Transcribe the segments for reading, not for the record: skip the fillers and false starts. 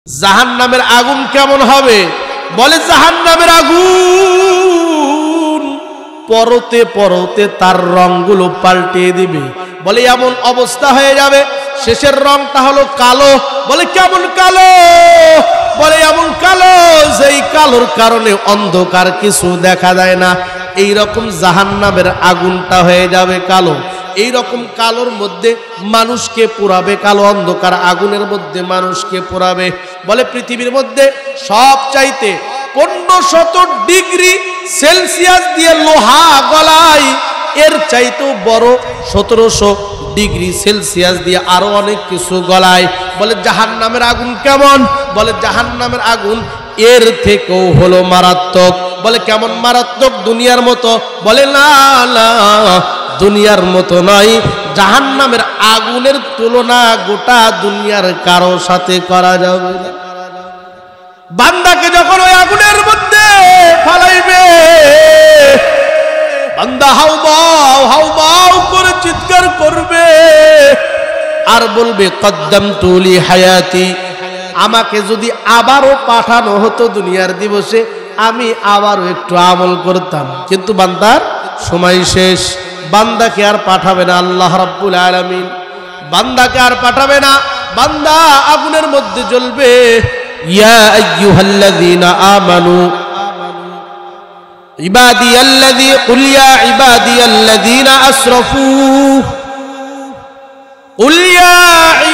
জাহান্নামের আগুন কেমন হবে? বলে জাহান্নামের আগুন পরতে পরতে তার রংগুলো পাল্টিয়ে দিবে। বলে এমন অবস্থা হয়ে যাবে, শেষের রংটা হলো কালো। বলে কেমন কালো? বলে এমন কালো যেই কালোর কারণে অন্ধকার কিছু দেখা যায় না। এই রকম জাহান্নামের আগুনটা হয়ে যাবে কালো। এই রকম কালোর মধ্যে মানুষকে পোড়াবে, কালো অন্ধকার আগুনের মধ্যে মানুষকে পোড়াবে। বলে পৃথিবীর মধ্যে সব চাইতে 1500 ডিগ্রি সেলসিয়াস দিয়ে লোহা গলায়, এর চাইতেও বড় 1700 ডিগ্রি সেলসিয়াস দিয়ে আরো অনেক কিছু গলায়। বলে জাহান্নামের আগুন কেমন? বলে জাহান্নামের আগুন এর থেকেও হলো মারাত্মক। বলে কেমন মারাত্মক? দুনিয়ার মতো? বলে না না, দুনিয়ার মতো নয়। জাহান্নামের আগুনের তুলনা গোটা দুনিয়ার কারো সাথে করা যাবে না। বান্দাকে যখন ওই আগুনের মধ্যে ফালাইবে, বান্দা হাউমাউ করে চিৎকার করবে আর বলবে কদ্দামতু লি হায়াতি, আমাকে যদি আবারও পাঠানো হতো দুনিয়ার দিবসে আমি আবারও একটু আমল করতাম। কিন্তু বান্দার সময় শেষ, বান্দাকে আর পাঠাবে না আল্লাহ রাব্বুল আলামিন, বান্দাকে আর পাঠাবে না। বান্দা আগুনের মধ্যে জ্বলবে। ইয়া আইয়ুহাল্লাযীনা আমানু ইবাদিয়াল্লাযী কুল ইয়া ইবাদিয়াল্লাযীনা আসরাফু কুল ইয়া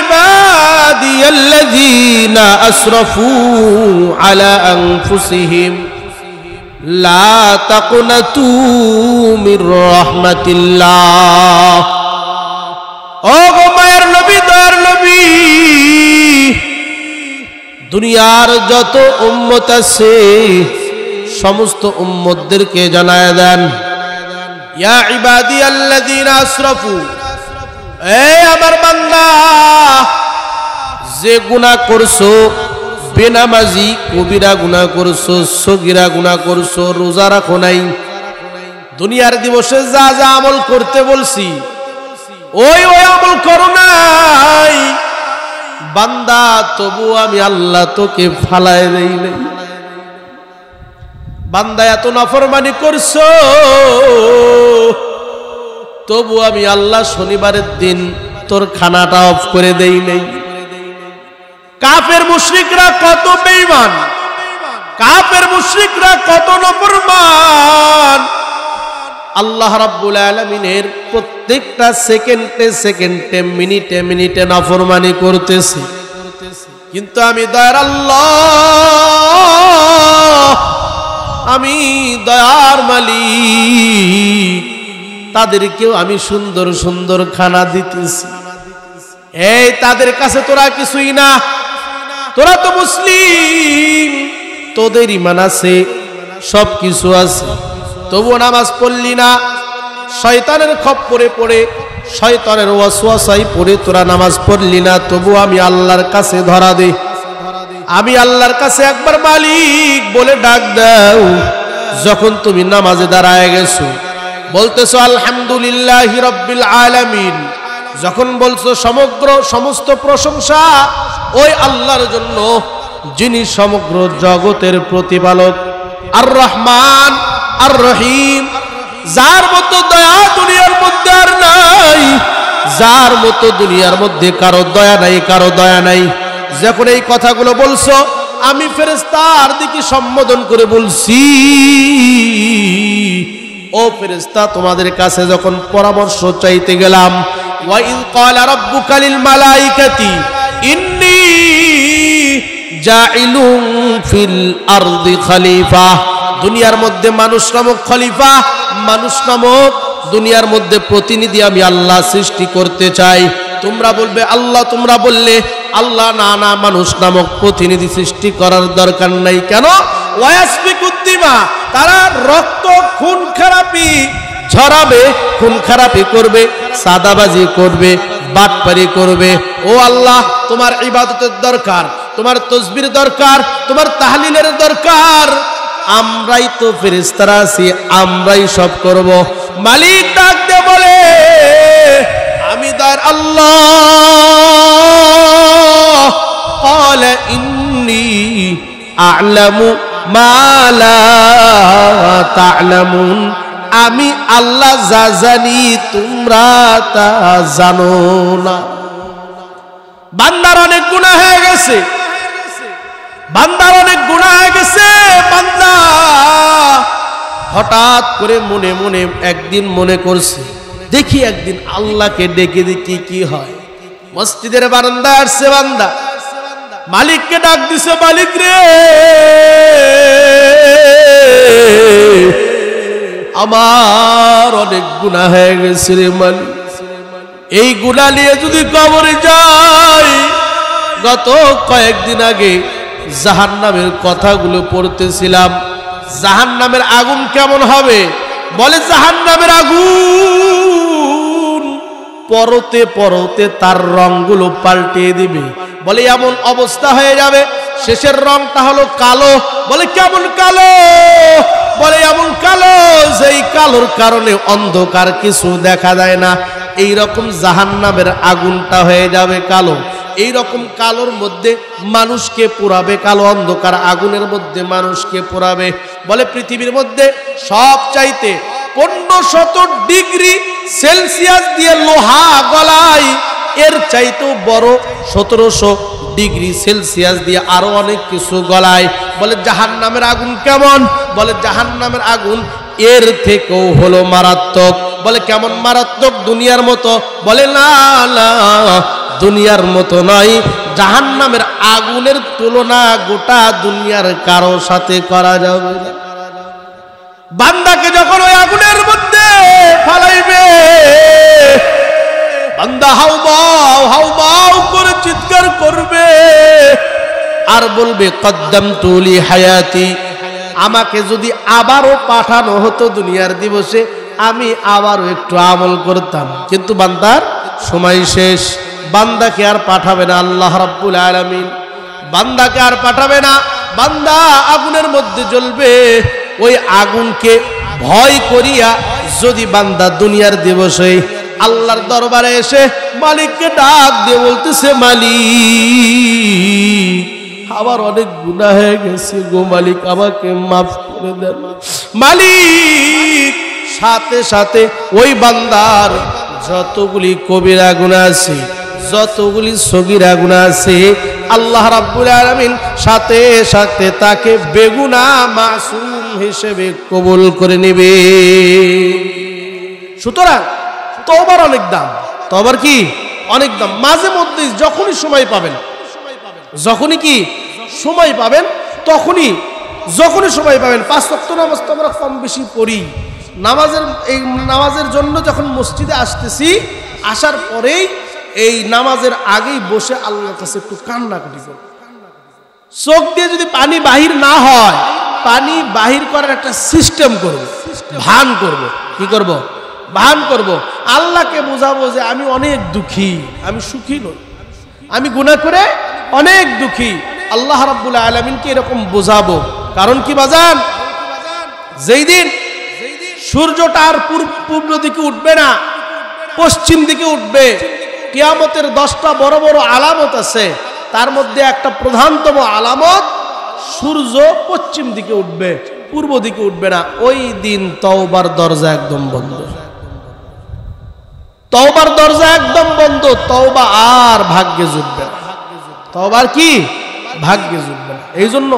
ইবাদিয়াল্লাযীনা আসরাফু আলা আনফুসিহিম লা তাকুনাতু মির রাহমাতিল্লাহ। ও গো মায়ের নবী, দয়ার নবী, দুনিয়ার যত উম্মত আছে সমস্ত উম্মতদেরকে জানায় দেন, ইয়া ইবাদিয়াল্লাযীনা আসরাফু, এই আমার বান্দা যে গুনাহ করছো, বেনামাজি কবিরা গুনাহ করছো, সগীরা গুনাহ করছো, রোজা রাখো নাই, দুনিয়ার দিবসে যা যা আমল করতে বলছি ওই আমল করো নাই, বান্দা তবু আমি আল্লাহ তোকে ফালায় দেই নাই। বান্দা এত নাফরমানি করছো, তবু আমি আল্লাহ শনিবারের দিন তোর খানাটা অফ করে দেই নাই। কাফের মুশরিকরা কত বেঈমান, কাফের মুশরিকরা কত নাফরমান। আল্লাহ রাব্বুল আলামিনের প্রত্যেকটা সেকেন্ডে সেকেন্ডে মিনিটে মিনিটে নাফরমানি করতেছে। কিন্তু আমি দয়ার আল্লাহ, আমি দয়ার মালিক, তাদেরকেও আমি সুন্দর সুন্দর খানা দিতেছি। এই তাদের কাছে তোরা কিছুই না, তোরা তো মুসলিম, তোদের ঈমান আছে, সব কিছু আছে, তবুও নামাজ পড়লি না। শয়তানের খপ্পরে পড়ে, শয়তানের ওয়াসওয়াসায় পড়ে তোরা নামাজ পড়লি না, তবু আমি আল্লাহর কাছে ধরা দে। আমি আল্লাহর কাছে একবার মালিক বলে ডাক দাও। যখন তুমি নামাজে দাঁড়ায় গেছো, বলতেছো আলহামদুলিল্লাহি রাব্বিল আলামিন, যখন বলছো সমস্ত প্রশংসা ওই আল্লাহর জন্য যিনি সমগ্র জগতের প্রতিপালক, আর রহমান আর রহিম, যার মতো দয়া দুনিয়ার মধ্যে আর নাই, যার মতো দুনিয়ার মধ্যে কারো দয়া নাই, কারো দয়া নাই। যখন এই কথাগুলো বলছো, আমি ফেরেশতার দিকে সম্বোধন করে বলছি, ও ফেরেশতা, তোমাদের কাছে যখন পরামর্শ চাইতে গেলাম, ওয়া ইন ক্বালা রাব্বুকা লিল মালাইকাতি ইন্নী জাইলুন ফিল আরদি খলিফা, দুনিয়ার মধ্যে মানুষ নামক খলিফা, মানুষ নামক দুনিয়ার মধ্যে প্রতিনিধি আমি আল্লাহ সৃষ্টি করতে চাই। তোমরা বলবে আল্লাহ, তোমরা বললে আল্লাহ না না, মানুষ নামক প্রতিনিধি সৃষ্টি করার দরকার নাই। কেন? ওয়াসফিকুদ্দিমা, তারা রক্ত খুন খারাপি ঝরাবে, খুন খারাপি করবে, সাদাবাজি করবে, বাটপারি করবে। ও আল্লাহ, তোমার ইবাদতের দরকার, তোমার তাসবির দরকার, তোমার তাহলিলের দরকার। আমরাই তো ফেরেশতারা আছি, আমরাই সব করব। মালিক ডাক দিয়ে বলে, আমি দয়ার আল্লাহ, ক্বালা ইন্নী আ'লামু মা লা তা'লামুন, আমি আল্লাহ যা জানি তোমরা তা জানো না। বান্দার অনেক গুনাহ হয়ে গেছে, বান্দার অনেক গুনাহ হয়ে গেছে। বান্দা হঠাৎ করে মনে মনে একদিন মনে করছে, দেখি একদিন আল্লাহকে ডেকে দেখি কি হয়। মসজিদের বারান্দায় আসছে বান্দা, মালিককে ডাক দিছে, মালিক রে আমার অনেক গুনাহ হয়ে গেছে রে মালিক, এই গুনাহ নিয়ে যদি কবরে যাই। গত কয়েকদিন আগে জাহান্নামের কথাগুলো পড়তেছিলাম, জাহান্নামের আগুন কেমন হবে। বলে জাহান্নামের আগুন পরতে পরতে তার রংগুলো পাল্টে দিবে। বলে এমন অবস্থা হয়ে যাবে, শেষের রংটা হলো কালো। বলে কেমন কালো? বলে এমন কালো যেই কালোর কারণে অন্ধকার কিছু দেখা যায় না। এই রকম জাহান্নামের আগুনটা হয়ে যাবে কালো। এই রকম কালোর মধ্যে মানুষকে পোড়াবে, কালো অন্ধকার আগুনের মধ্যে মানুষকে পোড়াবে। বলে পৃথিবীর মধ্যে সব চাইতে 1500 ডিগ্রি সেলসিয়াস দিয়ে লোহা গলায়, এর চাইতেও বড় 1700 ডিগ্রি সেলসিয়াস দিয়ে আরো অনেক কিছু গলায়। বলে জাহান্নামের আগুন কেমন? বলে জাহান্নামের আগুন এর থেকেও হলো মারাত্মক। বলে কেমন মারাত্মক? দুনিয়ার মতো? বলে না না, দুনিয়ার মতো নয়। জাহান্নামের আগুনের তুলনা গোটা দুনিয়ার কারো সাথে করা যাবে না। বান্দাকে যখন ওই আগুনের মধ্যে ফালাইবে, বান্দা হাউমাউ হাউমাউ করে চিৎকার করবে আর বলবে কদ্দামতু লি হায়াতি, আমাকে যদি আবারও পাঠানো হতো দুনিয়ার দিবসে আমি আবারও একটু আমল করতাম। কিন্তু বান্দার সময় শেষ, বান্দাকে আর পাঠাবে না আল্লাহ রাব্বুল আলামিন, বান্দাকে আর পাঠাবে না। বান্দা আগুনের মধ্যে জ্বলবে। ওই আগুনকে ভয় করিয়া যদি বান্দা দুনিয়ার দিবসে আল্লাহর দরবারে এসে মালিককে ডাক দিয়ে বলতেছে, মালিক আমার অনেক গুনাহ হয়ে গেছে গো মালিক, আমাকে মাফ করে দেন মালিক। সাথে সাথে ওই বান্দার যতগুলি কবিরা গুনাহ আছে, যতগুলি সগীরা গুনাহ আছে, আল্লাহ রাব্বুল আলামিন সাথে সাথে তাকে বেগুনাহ মাসুম হিসেবে কবুল করে নেবে। সুতরাং তওবার অনেক দাম, তওবার কি অনেক দাম। মাঝে মধ্যে যখনই সময় পাবেন, যখনই কি সময় পাবেন, যখনই সময় পাবেন। 5 ওয়াক্ত নামাজ তো আমরা কম বেশি পড়ি। এই নামাজের জন্য যখন মসজিদে আসতেছি, আসার পরেই এই নামাজের আগেই বসে আল্লাহর কাছে একটু কান্নাকাটি করব। চোখ দিয়ে যদি পানি বাহির না হয়, পানি বাহির করার একটা সিস্টেম করব, ভান করব। কি করব? ভান করব। আল্লাহকে বোঝাবো যে আমি অনেক দুঃখী, আমি সুখী নই, আমি গুনাহ করে অনেক দুঃখী। আল্লাহ রাব্বুল আলামিনকে এরকম বোঝাবো। কারণ কি বাজান, যেই দিন সূর্যটা আর পূর্ব দিকে উঠবে না, পশ্চিম দিকে উঠবে। কিয়ামতের 10টা বড় বড় আলামত আছে, তার মধ্যে একটা প্রধানতম আলামত সূর্য পশ্চিম দিকে উঠবে, পূর্ব দিকে উঠবে না। ওই দিন তওবার দরজা একদম বন্ধ, তওবার দরজা একদম বন্ধ। তওবা আর ভাগ্যে জুটবে না, তওবার কি ভাগ্যে জুটবে না। এই জন্য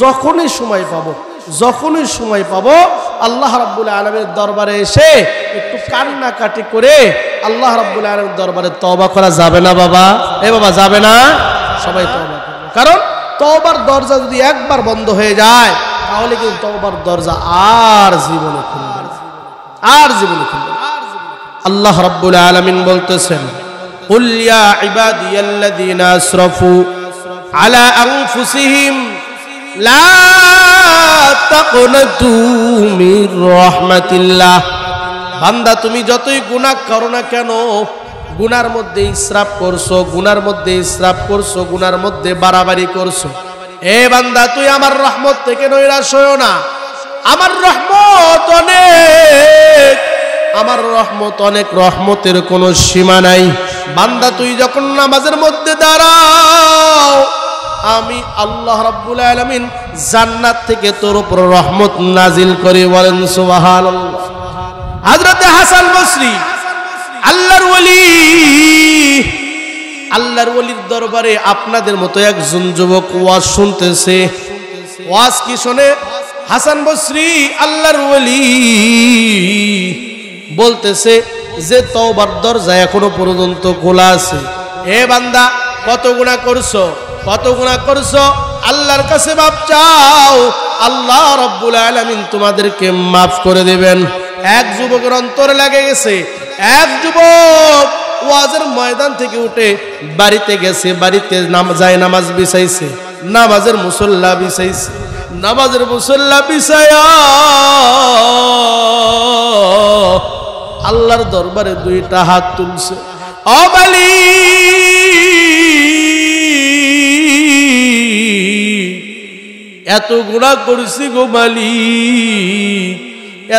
যখনই সময় পাবো আল্লাহ রাব্বুল আলামিনের দরবারে এসে একটু কান্নাকাটি করে আল্লাহ রাব্বুল আলামিনের দরবারে তওবা করা যাবে না বাবা? এ বাবা যাবে না? সবাই তওবা করবে। কারণ তওবার দরজা যদি একবার বন্ধ হয়ে যায়, তাহলে কিন্তু তওবার দরজা আর জীবনে খুলবে না, আর জীবনে খুলবে না। আল্লাহ রাব্বুল আলামিন বলতেছেন, কুল ইয়া ইবাদিয়াল্লাযীনা আসরাফু আলা আনফুসিহিম লা তাকনাতু মির রাহমাতিল্লাহ। বান্দা তুমি যতই গুনাহ করো না কেন, গুনার মধ্যে ইসরাফ করছো, গুনার মধ্যে ইসরাফ করছো, গুনার মধ্যে বাড়াবাড়ি করছো, এ বান্দা তুই আমার রহমত থেকে নৈরাশ হয়ো না। আমার রহমত অনেক, আমার রহমত অনেক, রহমতের কোনো সীমা নাই। বান্দা তুই যখন নামাজের মধ্যে দাঁড়াও, আমি আল্লাহ রাব্বুল আলামিন জান্নাত থেকে তোর উপর রহমত নাজিল করে। বলেন সুবহানাল্লাহ। হযরত হাসান বসরি আল্লাহর ওলি, আল্লাহর ওলির দরবারে আপনাদের মতো একজন যুবক ওয়াজ শুনতেছে। ওয়াজ কি শুনে? হাসান বসরি আল্লাহর ওলি বলতেছে যে তওবার দরজা এখনো পর্যন্ত খোলা আছে। হে বান্দা, কত গুনাহ করছো, কত গুনাহ করছো, আল্লাহর কাছে মাপ চাও, আল্লাহ রাব্বুল আলামিন তোমাদেরকে মাফ করে দিবেন। এক যুবকের অন্তরে লেগে গেছে। এক যুবক ওয়াজের ময়দান থেকে উঠে বাড়িতে গেছে, বাড়িতে যায় নামাজ বিছাইছে, নামাজের মুসল্লা বিছাইছে, নামাজের মুসল্লা বিছায়া আল্লাহর দরবারে দুইটা হাত তুলছে। ও মালিক, এত গুনাহ করছি গো মালিক,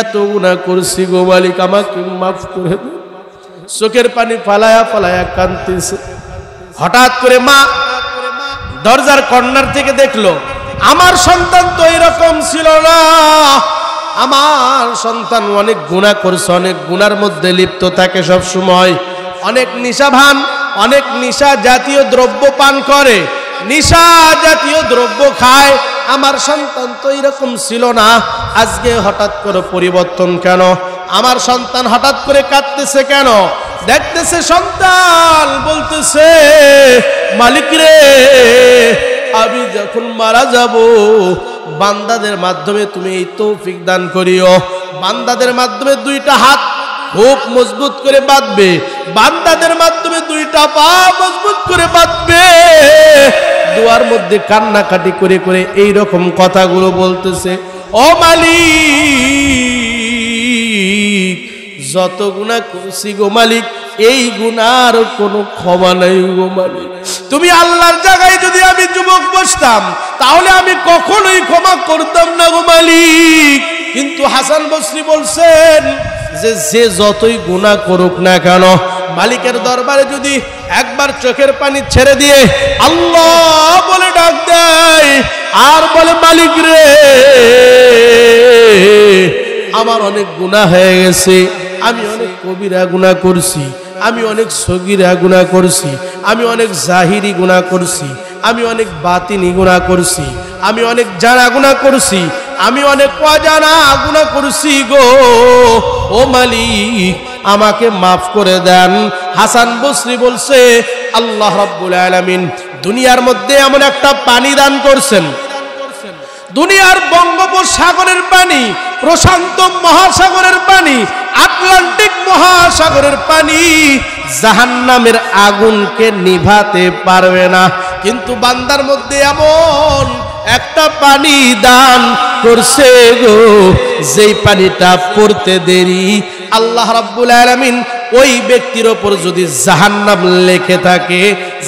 এত গুনাহ করছি গো মালিক, আমাকে মাফ করে দাও। চোখের পানি ফালায়া ফালায়া কাঁদতেছে। হঠাৎ করে মা দরজার কর্নার থেকে দেখলো, আমার সন্তান তো এরকম ছিল না, আমার সন্তান অনেক গুনাহ করছে, অনেক গুনার মধ্যে লিপ্ত থাকে সব সময়, অনেক নিশাভান, অনেক নিশা জাতীয় দ্রব্য পান করে, নিশা জাতীয় দ্রব্য খায়। আমার সন্তান তো এরকম ছিল না, আজকে হঠাৎ করে পরিবর্তন কেন? আমার সন্তান হঠাৎ করে কাঁদতেছে কেন? দেখতেছে সন্তান বলতেছে, মালিক রে, আমি যখন মারা যাব বান্দাদের মাধ্যমে তুমি এই তৌফিক দান করিও। বান্দাদের মাধ্যমে দুইটা হাত খুব মজবুত করে বাঁধবে, বান্দাদের মাধ্যমে দুইটা পা মজবুত করে বাঁধবে। দুয়ার মধ্যে কান্নাকাটি করে করে এই রকম কথাগুলো বলতেছে। ও মালিক, যত গুনাহ করছি গো মালিক, এই গুনার কোনো ক্ষমা নাই গো মালিক। তুমি আল্লাহর জায়গায় যদি আমি যুবক বসতাম তাহলে আমি কখনোই ক্ষমা করতাম না গো মালিক। কিন্তু হাসান বসরি বলছেন যে যতই গুনাহ করুক না কেন, মালিকের দরবারে যদি একবার চোখের পানি ছেড়ে দিয়ে আল্লাহ বলে ডাক দেয় আর বলে, মালিক রে, আমার অনেক গুনাহ হয়ে গেছে, আমি অনেক কবিরা গুনাহ করছি, আমি অনেক সগীরা গুনাহ করছি, আমি অনেক জাহিরি গুনাহ করছি, আমি অনেক বাতিনি গুনাহ করছি, আমি অনেক জানা গুনাহ করছি, আমি অনেক অজানা গুনাহ করছি গো। ও মালিক, আমাকে মাফ করে দেন। হাসান বসরি বলছে, আল্লাহ রাব্বুল আলামিন দুনিয়ার মধ্যে এমন একটা পানি দান করছেন, দুনিয়ার বঙ্গোপসাগরের পানি, প্রশান্ত মহাসাগরের পানি, আটলান্টিক মহাসাগরের পানি জাহান্নামের আগুনকে নিভাতে পারবে না। কিন্তু বান্দার মধ্যে এমন একটা পানি দান করছে গো, যেই পানিটা পড়তে দেরি আল্লাহ রাব্বুল আলামিন ওই ব্যক্তির ওপর যদি জাহান্নাম লেখে থাকে,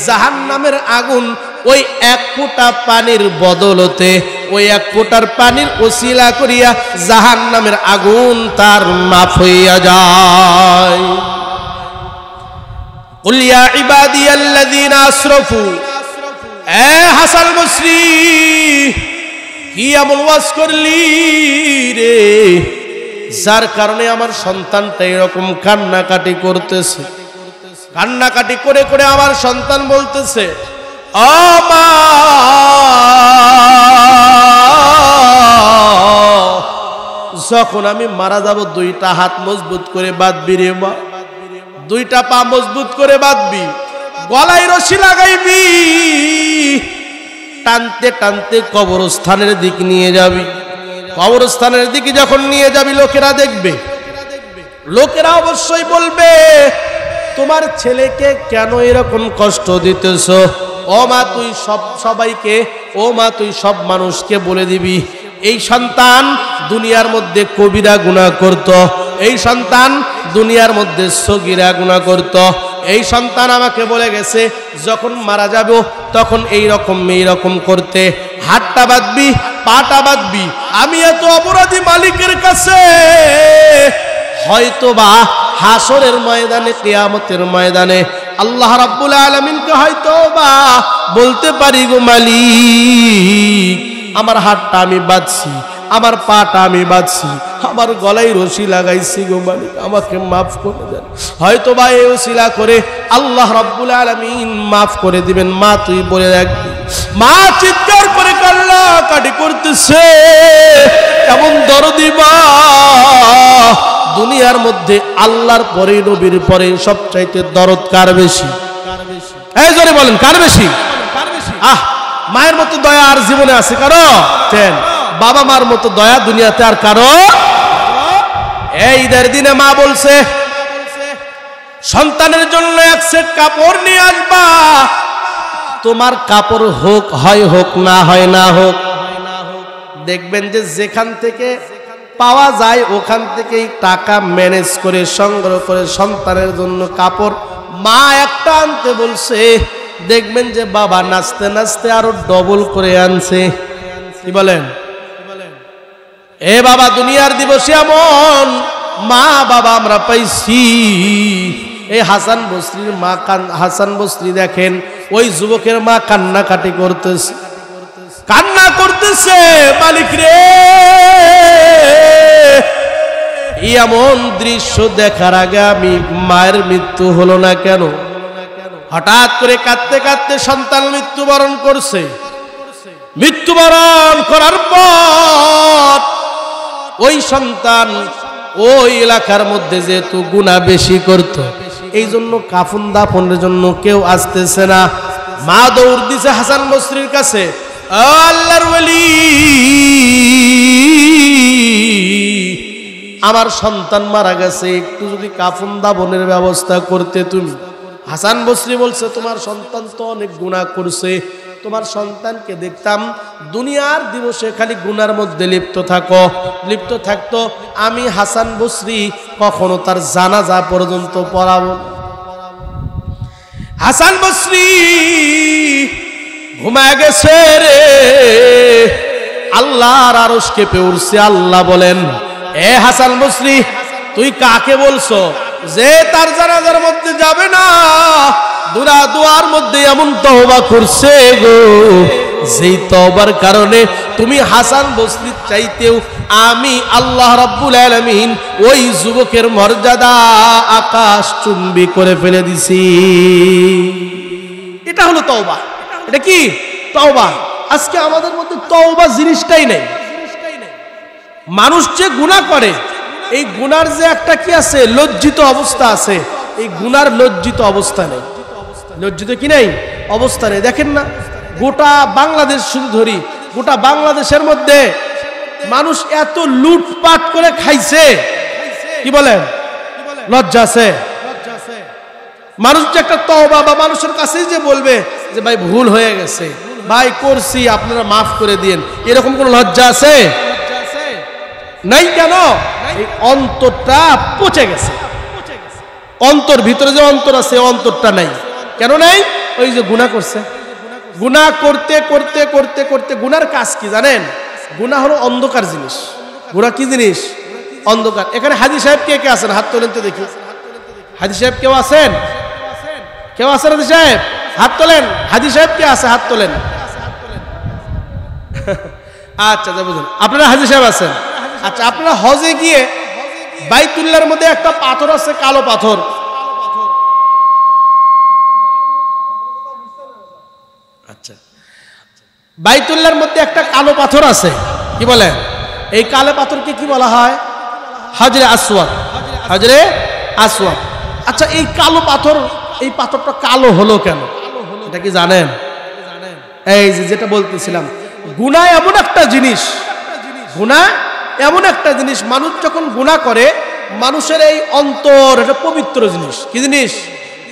জাহান্নামের আগুন ওই এক ফোঁটা পানির বদলতে, ওই এক ফোঁটার পানির ওসিলা করিয়া জাহান্নামের আগুন তার মাফ হইয়া যায়। কুল ইয়া ইবাদিয়াল্লাযীনা আসরাফু, এ হাসান বসরি, কি এমন ওয়াজ করলি রে যার কারণে আমার সন্তানটা এরকম কান্নাকাটি করতেছে? কান্নাকাটি করে করে আমার সন্তান বলতেছে, ও মা, যখন আমি মারা যাব দুইটা হাত মজবুত করে বাঁধবি রে মা, দুইটা পা মজবুত করে বাঁধবি, গলায় রশি লাগাইবি, টানতে টানতে কবরস্থানের দিক নিয়ে যাবি। কবরস্থানের দিকে যখন নিয়ে যাবি লোকেরা দেখবে, লোকেরা অবশ্যই বলবে, তোমার ছেলেকে কেন এরকম কষ্ট দিতেছ? ও মা, তুই সবাইকে, ও মা, তুই সব মানুষকে বলে দিবি, এই সন্তান দুনিয়ার মধ্যে কবিরা গুনাহ করত, এই সন্তান দুনিয়ার মধ্যে সগীরা গুনাহ করত, এই সন্তান আমাকে বলে গেছে যখন মারা যাব তখন এই রকম করতে। হাতটা বাঁধবি, পাটা বাঁধবি। আমি এত অপরাধী মালিকের কাছে হয়তোবা হাসরের ময়দানে, কিয়ামতের ময়দানে আল্লাহ রাব্বুল আলামিনকে হয়তো বা বলতে পারি, গো মালিক আমার হাতটা আমি বাঁধছি, আমার পাটা আমি বাঁধছি, আমার গলায় রশি লাগাইছি, গো মালিক আমাকে মাফ করে দেন। হয়তো বা এই ওসিলা করে আল্লাহ রাব্বুল আলামিন মাফ করে দিবেন। মা তুই বলে রাখবি। মা চিৎকার করে কান্নাকাটি করতেছে, এমন দরদি মা। দুনিয়ার মধ্যে আল্লাহর পরে নবীর পরে সবচাইতে দরদ কার বেশি? এই জোরে বলেন কার বেশি? আহ, মায়ের মতো দয়া আর জীবনে আছে কারো? বাবা মার মতো দয়া দুনিয়াতে আর কারো? এই ঈদের দিনে মা বলছে সন্তানের জন্য এক সেট কাপড় নিয়ে আসবা। তোমার কাপড় হোক হয় হোক, না হয় না হোক, দেখবেন যে যেখান থেকে পাওয়া যায় ওখান থেকেই টাকা ম্যানেজ করে সংগ্রহ করে সন্তানের জন্য কাপড় মা একটা আনতে বলছে। দেখবেন যে বাবা নাচতে নাচতে আরো ডবল করে আনছে। কি বলেন? এ বাবা, দুনিয়ার দিবসে এমন মা বাবা আমরা পাইছি। এই হাসান বসরির মা হাসান বসরি দেখেন, ওই যুবকের মা কান্নাকাটি করতেছে, কান্না করতেছে, মালিক রে এমন দৃশ্য দেখার আগে আমি মায়ের মৃত্যু হলো না কেন? হঠাৎ করে কাঁদতে কাঁদতে সন্তান মৃত্যুবরণ করছে। মৃত্যুবরণ করার পর ওই সন্তান ওই এলাকার মধ্যে যেহেতু গুনাহ বেশি করত, এই জন্য কাফন দাফনের জন্য কেউ আসতেছে না। মা দৌড় দিছে হাসান বসরির কাছে, আল্লাহর ওলি আমার সন্তান মারা গেছে, একটু যদি কাফন দাফনের ব্যবস্থা করতে তুমি। হাসান বসরি বলছে তোমার সন্তান তো অনেক গুনাহ করছে, তোমার সন্তানকে দেখতাম দুনিয়ার দিবসে খালি গুনার মধ্যে লিপ্ত থাকতো। আমি হাসান বসরি কখনো তার জানাজা পর্যন্ত পড়াবো। হাসান বসরি ঘুমায় গেছে রে, আল্লাহর আরশ কেঁপে উঠছে। আল্লাহ বলেন, এ হাসান বসরি তুই কাকে বলছো যে তার জানাজার মধ্যে যাবে না? দুয়ার মধ্যে এমন তওবা করছে গো, যেই তওবার কারণে তুমি হাসান বসরির চাইতেও আমি আল্লাহ রাব্বুল আলামিন ওই যুবকের মর্যাদা আকাশ চুম্বি করে ফেলে দিছি। এটা হলো তওবা। এটা কি তওবা? আজকে আমাদের মধ্যে তওবা জিনিসটাই নেই। মানুষ যে গুনাহ করে, এই গুনার যে একটা কি আছে, লজ্জিত অবস্থা আছে। এই গুনার লজ্জিত অবস্থা নেই। লজ্জিত কি নেই? অবস্থা নেই। দেখেন না, গোটা বাংলাদেশ শুধু ধরি, গোটা বাংলাদেশের মধ্যে মানুষ এত লুটপাট করে খাইছে, কি বলেন? লজ্জা আছে? মানুষ যে একটা তওবা বা মানুষের কাছেই যে বলবে যে ভাই ভুল হয়ে গেছে, ভাই করছি আপনারা মাফ করে দিন, এরকম কোন লজ্জা আছে? নাই। কেন? এই অন্তরটা পচে গেছে। অন্তর ভিতরে যে অন্তর আছে অন্তরটা নাই। কেন নাই? ওই যে গুনাহ করছে। গুনাহ করতে করতে করতে করতে গুনার কাজ কি জানেন? গুনাহ হলো অন্ধকার জিনিস। গুনাহ কি জিনিস? অন্ধকার। এখানে হাজী সাহেব কে কে আছেন? হাত তোলেন তো দেখি। হাজী সাহেব কেউ আছেন? কেউ আছেন হাজী সাহেব? হাত তোলেন। হাজী সাহেব কে আছে? হাত তোলেন। আচ্ছা, বুঝুন আপনারা হাজী সাহেব আছেন। আচ্ছা, আপনারা হজে গিয়ে বাইতুল্লাহর মধ্যে একটা পাথর আছে, কালো পাথর। আচ্ছা, বাইতুল্লাহর মধ্যে একটা কালো পাথর আছে, কি বলে? এই কালো পাথরকে কি বলা হয়? হাজরে আসওয়াদ। হাজরে আসওয়াদ। আচ্ছা, এই কালো পাথর, এই পাথরটা কালো হলো কেন? এটা কি জানেন? এই যেটা বলতেছিলাম, গুনাহ এমন একটা জিনিস, গুনাহ এমন একটা জিনিস, মানুষ যখন গুনাহ করে মানুষের এই অন্তর, এটা পবিত্র জিনিস। কি জিনিস?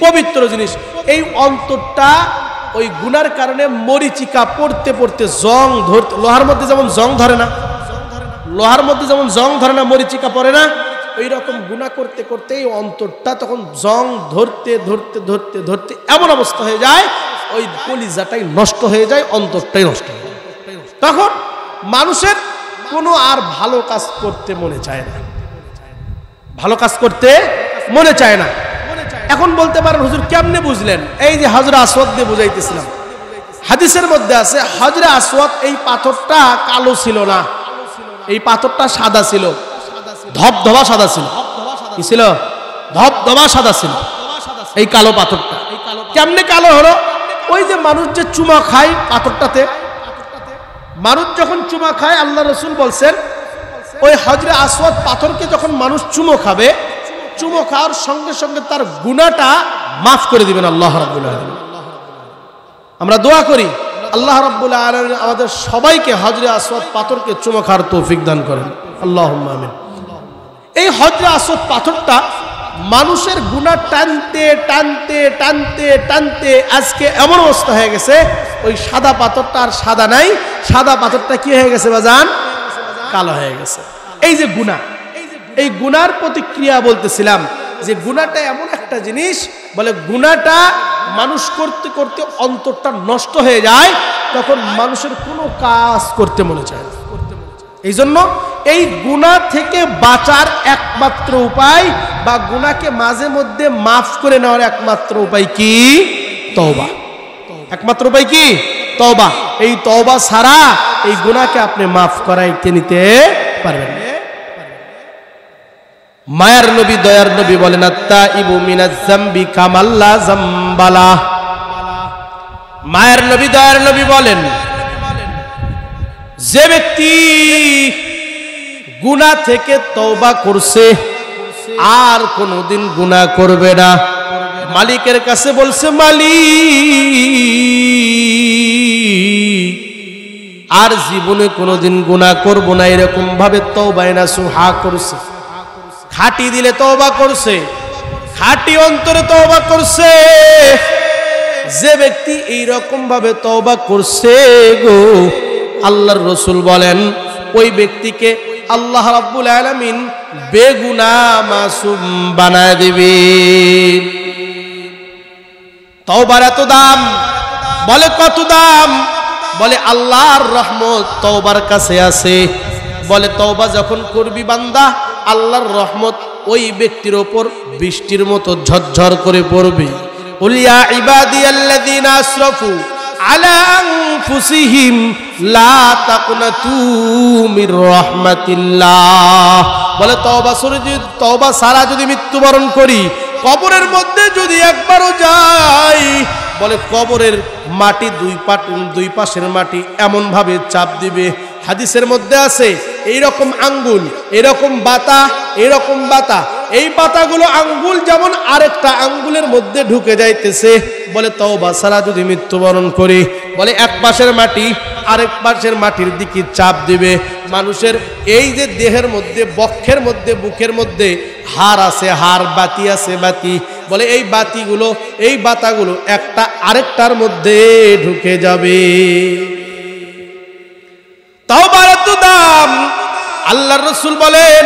পবিত্র জিনিস। এই অন্তরটা ওই গুনার কারণে মরিচিকা পড়তে পড়তে জং ধরতে, লোহার মধ্যে যেমন জং ধরে না, লোহার মধ্যে যেমন জং ধরে না, মরিচিকা পড়ে না, ওই রকম গুনাহ করতে করতে এই অন্তরটা তখন জং ধরতে ধরতে ধরতে ধরতে এমন অবস্থা হয়ে যায়, ওই কলিজাটাই নষ্ট হয়ে যায়, অন্তরটাই নষ্ট হয়ে যায়। তখন মানুষের কোনো আর ভালো কাজ করতে মনে চায় না, ভালো কাজ করতে মনে চায় না। এখন বলতে পারেন হুজুর কেমনে বুঝলেন? এই যে হজরে আসওয়াদ দিয়ে বুঝাইতেছিলাম, হাদিসের মধ্যে আছে হজরে আসওয়াদ এই পাথরটা কালো ছিল না, এই পাথরটা সাদা ছিল, ধবধবা সাদা ছিল। কি ছিল? ধবধবা সাদা ছিল এই কালো পাথরটা। কেমনে কালো হলো? ওই যে মানুষ যে চুমা খায় পাথরটাতে, মানুষ যখন চুমা খায় আল্লাহ রসুল বলছেন ওই হজরে আসওয়াদ পাথরকে যখন মানুষ চুমো খাবে, চুমো খাওয়ার সঙ্গে সঙ্গে তার গুনাহটা মাফ করে দিবেন আল্লাহ রাব্বুল আলামিন। আমরা দোয়া করি আল্লাহ রাব্বুল আলামিন আমাদের সবাইকে হজরে আসওয়াদ পাথরকে চুমো খাওয়ার তৌফিক দান করেন, আল্লাহুম্মা আমিন। এই হজরে আসওয়াদ পাথরটা মানুষের গুনাহ টানতে টানতে টানতে টানতে আজকে এমন অবস্থা হয়ে গেছে ওই সাদা পাথরটা আর সাদা নাই, সাদা পাথরটা কি হয়ে গেছে বাজান? কালো হয়ে গেছে। এই যে গুনাহ, এই গুনার প্রতিক্রিয়া বলতেছিলাম যে গুনাহটা এমন একটা জিনিস, বলে গুনাহটা মানুষ করতে করতে অন্তরটা নষ্ট হয়ে যায়, তখন মানুষের কোনো কাজ করতে মনে চায় না। এই জন্য এই গুনাহ থেকে বাঁচার একমাত্র উপায় বা গুনাহকে মাঝে মধ্যে মাফ করে নেওয়ার একমাত্র উপায় কি? তওবা। একমাত্র উপায় কি? তওবা। এই তওবা ছাড়া এই গুনাহকে আপনি মাফ করাইতে নিতে পারবেন না। মায়ার নবী দয়ার নবী বলেন আত্তাইবু মিনাজ যামবি কামাল্লা যামবালা। মায়ার নবী দয়ার নবী বলেন যে ব্যক্তি গুনাহ থেকে তওবা করছে আর কোনোদিন গুনাহ করবে না, মালিকের কাছে বলছে মালিক আর জীবনে কোনোদিন গুনাহ করব না, এরকম ভাবে তওবায়ে নাসুহা করছে, খাঁটি দিলে তওবা করছে, খাঁটি অন্তরে তওবা করছে। যে ব্যক্তি এইরকম ভাবে তওবা করছে গো, আল্লাহর রাসূল বলেন ওই ব্যক্তিকে আল্লাহ রাব্বুল আলামিন বেগুনাহ মাসুম বানায় দিবেন। তওবার এত দাম, বলে কত দাম? বলে আল্লাহর রহমত তওবার কাছে আছে। বলে তওবা যখন করবি বান্দা, আল্লাহর রহমত ওই ব্যক্তির উপর বৃষ্টির মতো ঝরঝর করে পড়বে। কুল ইয়া ইবাদিয়াল্লাযীনা আসরাফু আলা আনফুসিহিম লা তাকনাতু মির রাহমাতিল্লাহ। বলে তওবা সারা যদি মৃত্যুবরণ করি, কবরের মধ্যে যদি একবারও যাই, বলে কবরের মাটি দুই পাশের মাটি এমন ভাবে চাপ দিবে, হাদিসের মধ্যে আছে এইরকম আঙ্গুল, এরকম বাতা, এরকম বাতা, এই পাতাগুলো আঙ্গুল যেমন আরেকটা আঙ্গুলের মধ্যে ঢুকে যাইতেছে। বলে তওবা ছাড়া যদি মৃত্যুবরণ করি, বলে এক পাশের মাটি আরেক পাশের মাটির দিকে চাপ দিবে। মানুষের এই যে দেহের মধ্যে, বক্ষের মধ্যে, বুকের মধ্যে হাড় আছে, হাড়, বাতি আছে, বাতি, বলে এই বাতিগুলো, এই বাতাগুলো একটা আরেকটার মধ্যে ঢুকে যাবে। তওবার এত দাম। আল্লাহর রাসূল বলেন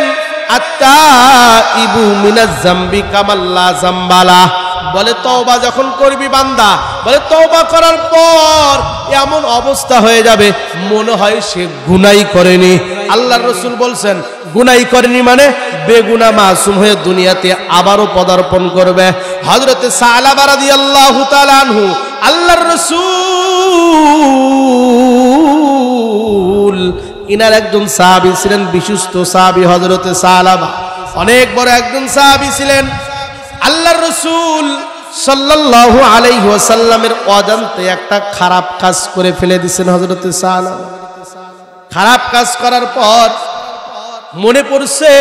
আত্তাইবু মিনাজ যামবি কামাল্লা যামবালা। বলে তওবা যখন করবি বান্দা, বলে তওবা করার পর এমন অবস্থা হয়ে যাবে মনে হয় সে গুনাহই করেনি। আল্লাহর রাসূল বলছেন গুনাহই করেনি মানে বেগুনাহ মাসুম হয়ে দুনিয়াতে আবারও পদার্পণ করবে। হযরতে সালাবা রাদিয়াল্লাহু তাআলা আনহু, আল্লাহর রাসূল ইনার একজন সাহাবী ছিলেন, বিশিষ্ট সাহাবী হযরতে সালাবা, অনেক বড় একজন সাহাবী ছিলেন। আল্লাহর রাসূল সাল্লাল্লাহু আলাইহি ওয়াসাল্লামের অজান্তে একটা খারাপ কাজ করে ফেলে দিয়েছেন হযরতে সালাবা। খারাপ কাজ করার পর মনে পড়ছে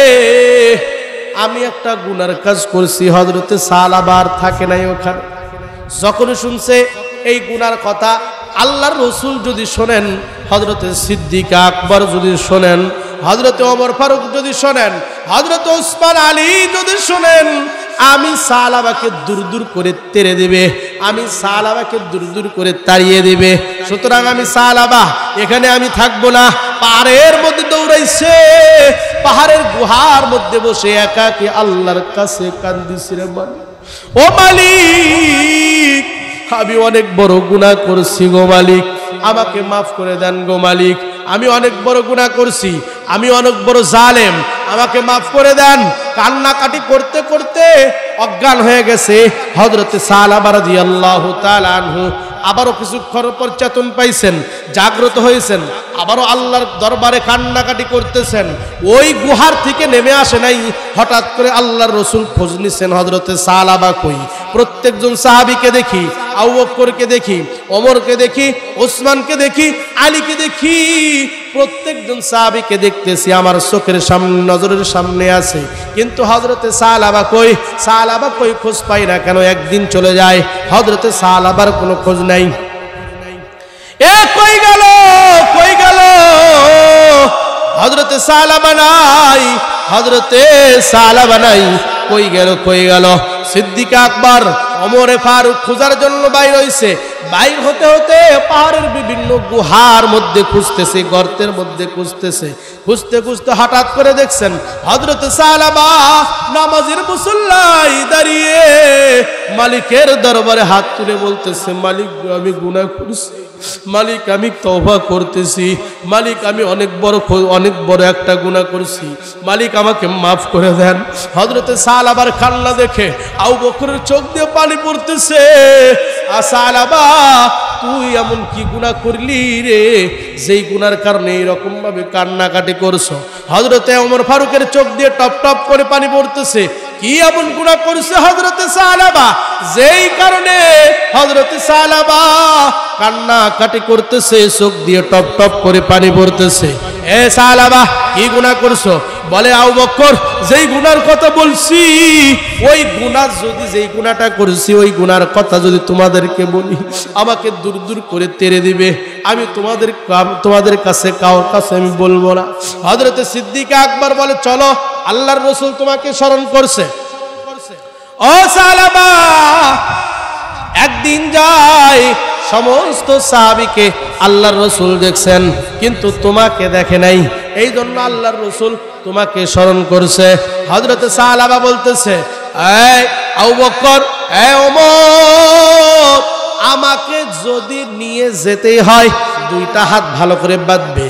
আমি একটা গুনার কাজ করছি। হযরতে সালাবা আর থাকে নাই ওখানে। যখন শুনছে এই গুনার কথা, আল্লাহর রাসূল যদি শোনেন, হযরতে সিদ্দিক আকবর যদি শোনেন, হযরতে ওমর ফারুক যদি শোনেন, হযরতে উসমান আলী যদি শোনেন, আমি সালাবাকে দূর দূর করে তেড়ে দেবে, আমি সালাবাকে দূর দূর করে তাড়িয়ে দেবে। সুতরাং আমি সালাবা এখানে আমি থাকবো না। পাহাড়ের মধ্যে দৌড়াইছে, পাহাড়ের গুহার মধ্যে বসে একাকী আল্লাহর কাছে কান্দিছে, রে ও মালিক, আমি অনেক বড় গুনাহ করছি গো মালিক, আমাকে মাফ করে দেন গো মালিক, আমি অনেক বড় গুনাহ করছি, আমি অনেক বড় জালেম, আমাকে মাফ করে দেন। কান্নাকাটি করতে করতে অজ্ঞান হয়ে গেছে। হযরতে সালাবা রাদিয়াল্লাহু তাআলা আনহু আবারও কিছুক্ষণ পর চেতন পাইছেন, জাগ্রত হয়েছেন, আবারও আল্লাহর দরবারে কান্নাকাটি করতেছেন। ওই গুহার থেকে নেমে আসে নাই, হঠাৎ করে আল্লাহর রাসূল খোঁজ নিছেন হযরতে সালাবা কই। প্রত্যেকজন সাহাবীকে দেখি, আবু বকরকে দেখি, ওমরকে দেখি, ওসমানকে দেখি, আলীকে দেখি, প্রত্যেকজন সাহাবীকে দেখতেছি আমার চোখের সামনে, নজরের সামনে আছে, কিন্তু হযরতে সালাবা কই খোঁজ পাই না কেন? একদিন চলে যায়, হযরতে সালাবার কোনো খোঁজ নাই। এ কই গেল হযরতে সালাবা নাই, হযরতে সালাবা নাই, কই গেল? সিদ্দিক আকবর, ওমরে ফারুক খোঁজার জন্য বাইর হইছে। বাইর হতে হতে পাহাড়ের বিভিন্ন গুহার মধ্যে খুঁজতেছে, গর্তের মধ্যে খুঁজতেছে। খুঁজতে হঠাৎ করে দেখছেন হযরতে সালাবা নামাজের মুসল্লায় দাঁড়িয়ে মালিকের দরবারে হাত তুলে বলতেছে, মালিক আমি গুনাহ করেছি, মালিক আমি তওবা করতেছি, মালিক আমি অনেক বড় একটা গুনাহ করেছি, মালিক আমাকে মাফ করে দেন। হযরতে সালাবার কান্না দেখে আবু বকরের চোখ দিয়ে পানি পড়তেছে। সালাবা তুই এমন কি গুনাহ করলি রে, যেই গুনার কারণে এরকম ভাবে কান্নাকাটি করছো? হযরতে ওমর ফারুকের চোখ দিয়ে টপ টপ করে পানি পড়তেছে। কি এমন গুনাহ করছে হযরতে সালাবা, যেই কারণে হযরতে সালাবা কান্নাকাটি করতেছে, চোখ দিয়ে টপ টপ করে পানি পড়তেছে? এ সালাবা কি গুনাহ করছো? বলে আবু বকর যেই গুনার কথা বলছি, ওই গুনাহ যদি, যেই গুনাহটা করেছি ওই গুনার কথা যদি তোমাদেরকে বলি আমাকে দূর দূর করে তেড়ে দিবে। আমি তোমাদের কাছে কারোর কাছে আমি বলবো না। হযরতে সিদ্দিক আকবর বলে চলো, আল্লাহর রাসূল তোমাকে স্মরণ করছে। ও সালাবা, একদিন যায় সমস্ত সাহাবীকে আল্লাহর রাসূল দেখছেন, কিন্তু তোমাকে দেখে নাই, এই জন্য আল্লাহর রাসূল তোমাকে স্মরণ করছে। হযরতে সালাবা বলতেছে, এই আবু বকর, এই ওমর, আমাকে যদি নিয়ে যেতে হয় দুইটা হাত ভালো করে বাঁধবে,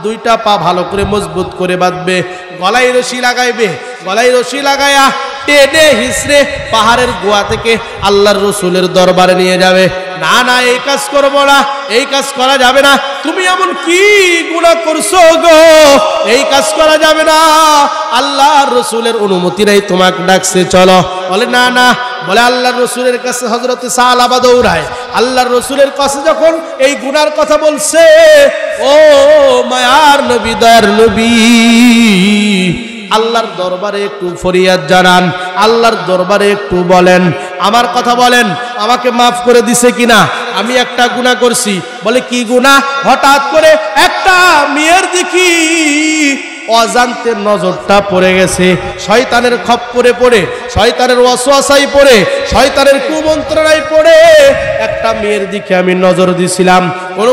দুইটা পা ভালো করে মজবুত করে বাঁধবে, গলায় রশি লাগাইবে, গলায় রশি লাগায়া টেনে হিসড়ে পাহাড়ের গুহা থেকে আল্লাহর রাসূলের দরবারে নিয়ে যাবে। না এই কাজ করবো না, এই কাজ করা যাবে না, তুমি এমন কি গুনাহ করছো গো, এই কাজ করা যাবে না, আল্লাহর রাসূলের অনুমতি নাই, তোমাকে ডাকছে চলো। বলে না, বলে আল্লাহর রাসূলের কাছে হযরতে সালাবা দৌড়ায়। আল্লাহর রাসূলের কাছে যখন এই গুনার কথা বলছে, ও মায়ার নবী, দয়ার নবী, আল্লাহর দরবারে একটু ফরিয়াদ জানান, আল্লাহর দরবারে একটু বলেন, আমার কথা বলেন, আমাকে মাফ করে দিছে কিনা, আমি একটা গুনাহ করছি। বলে কি গুনাহ? হঠাৎ করে একটা মেয়ের দেখি অজান্তে নজরটা পড়ে গেছে, শয়তানের খপ্পরে পড়ে, শয়তানের ওয়াসওয়াসায় পড়ে, শয়তানের কুমন্ত্রণায় পড়ে একটা মেয়ের দিকে আমি নজর দিছিলাম।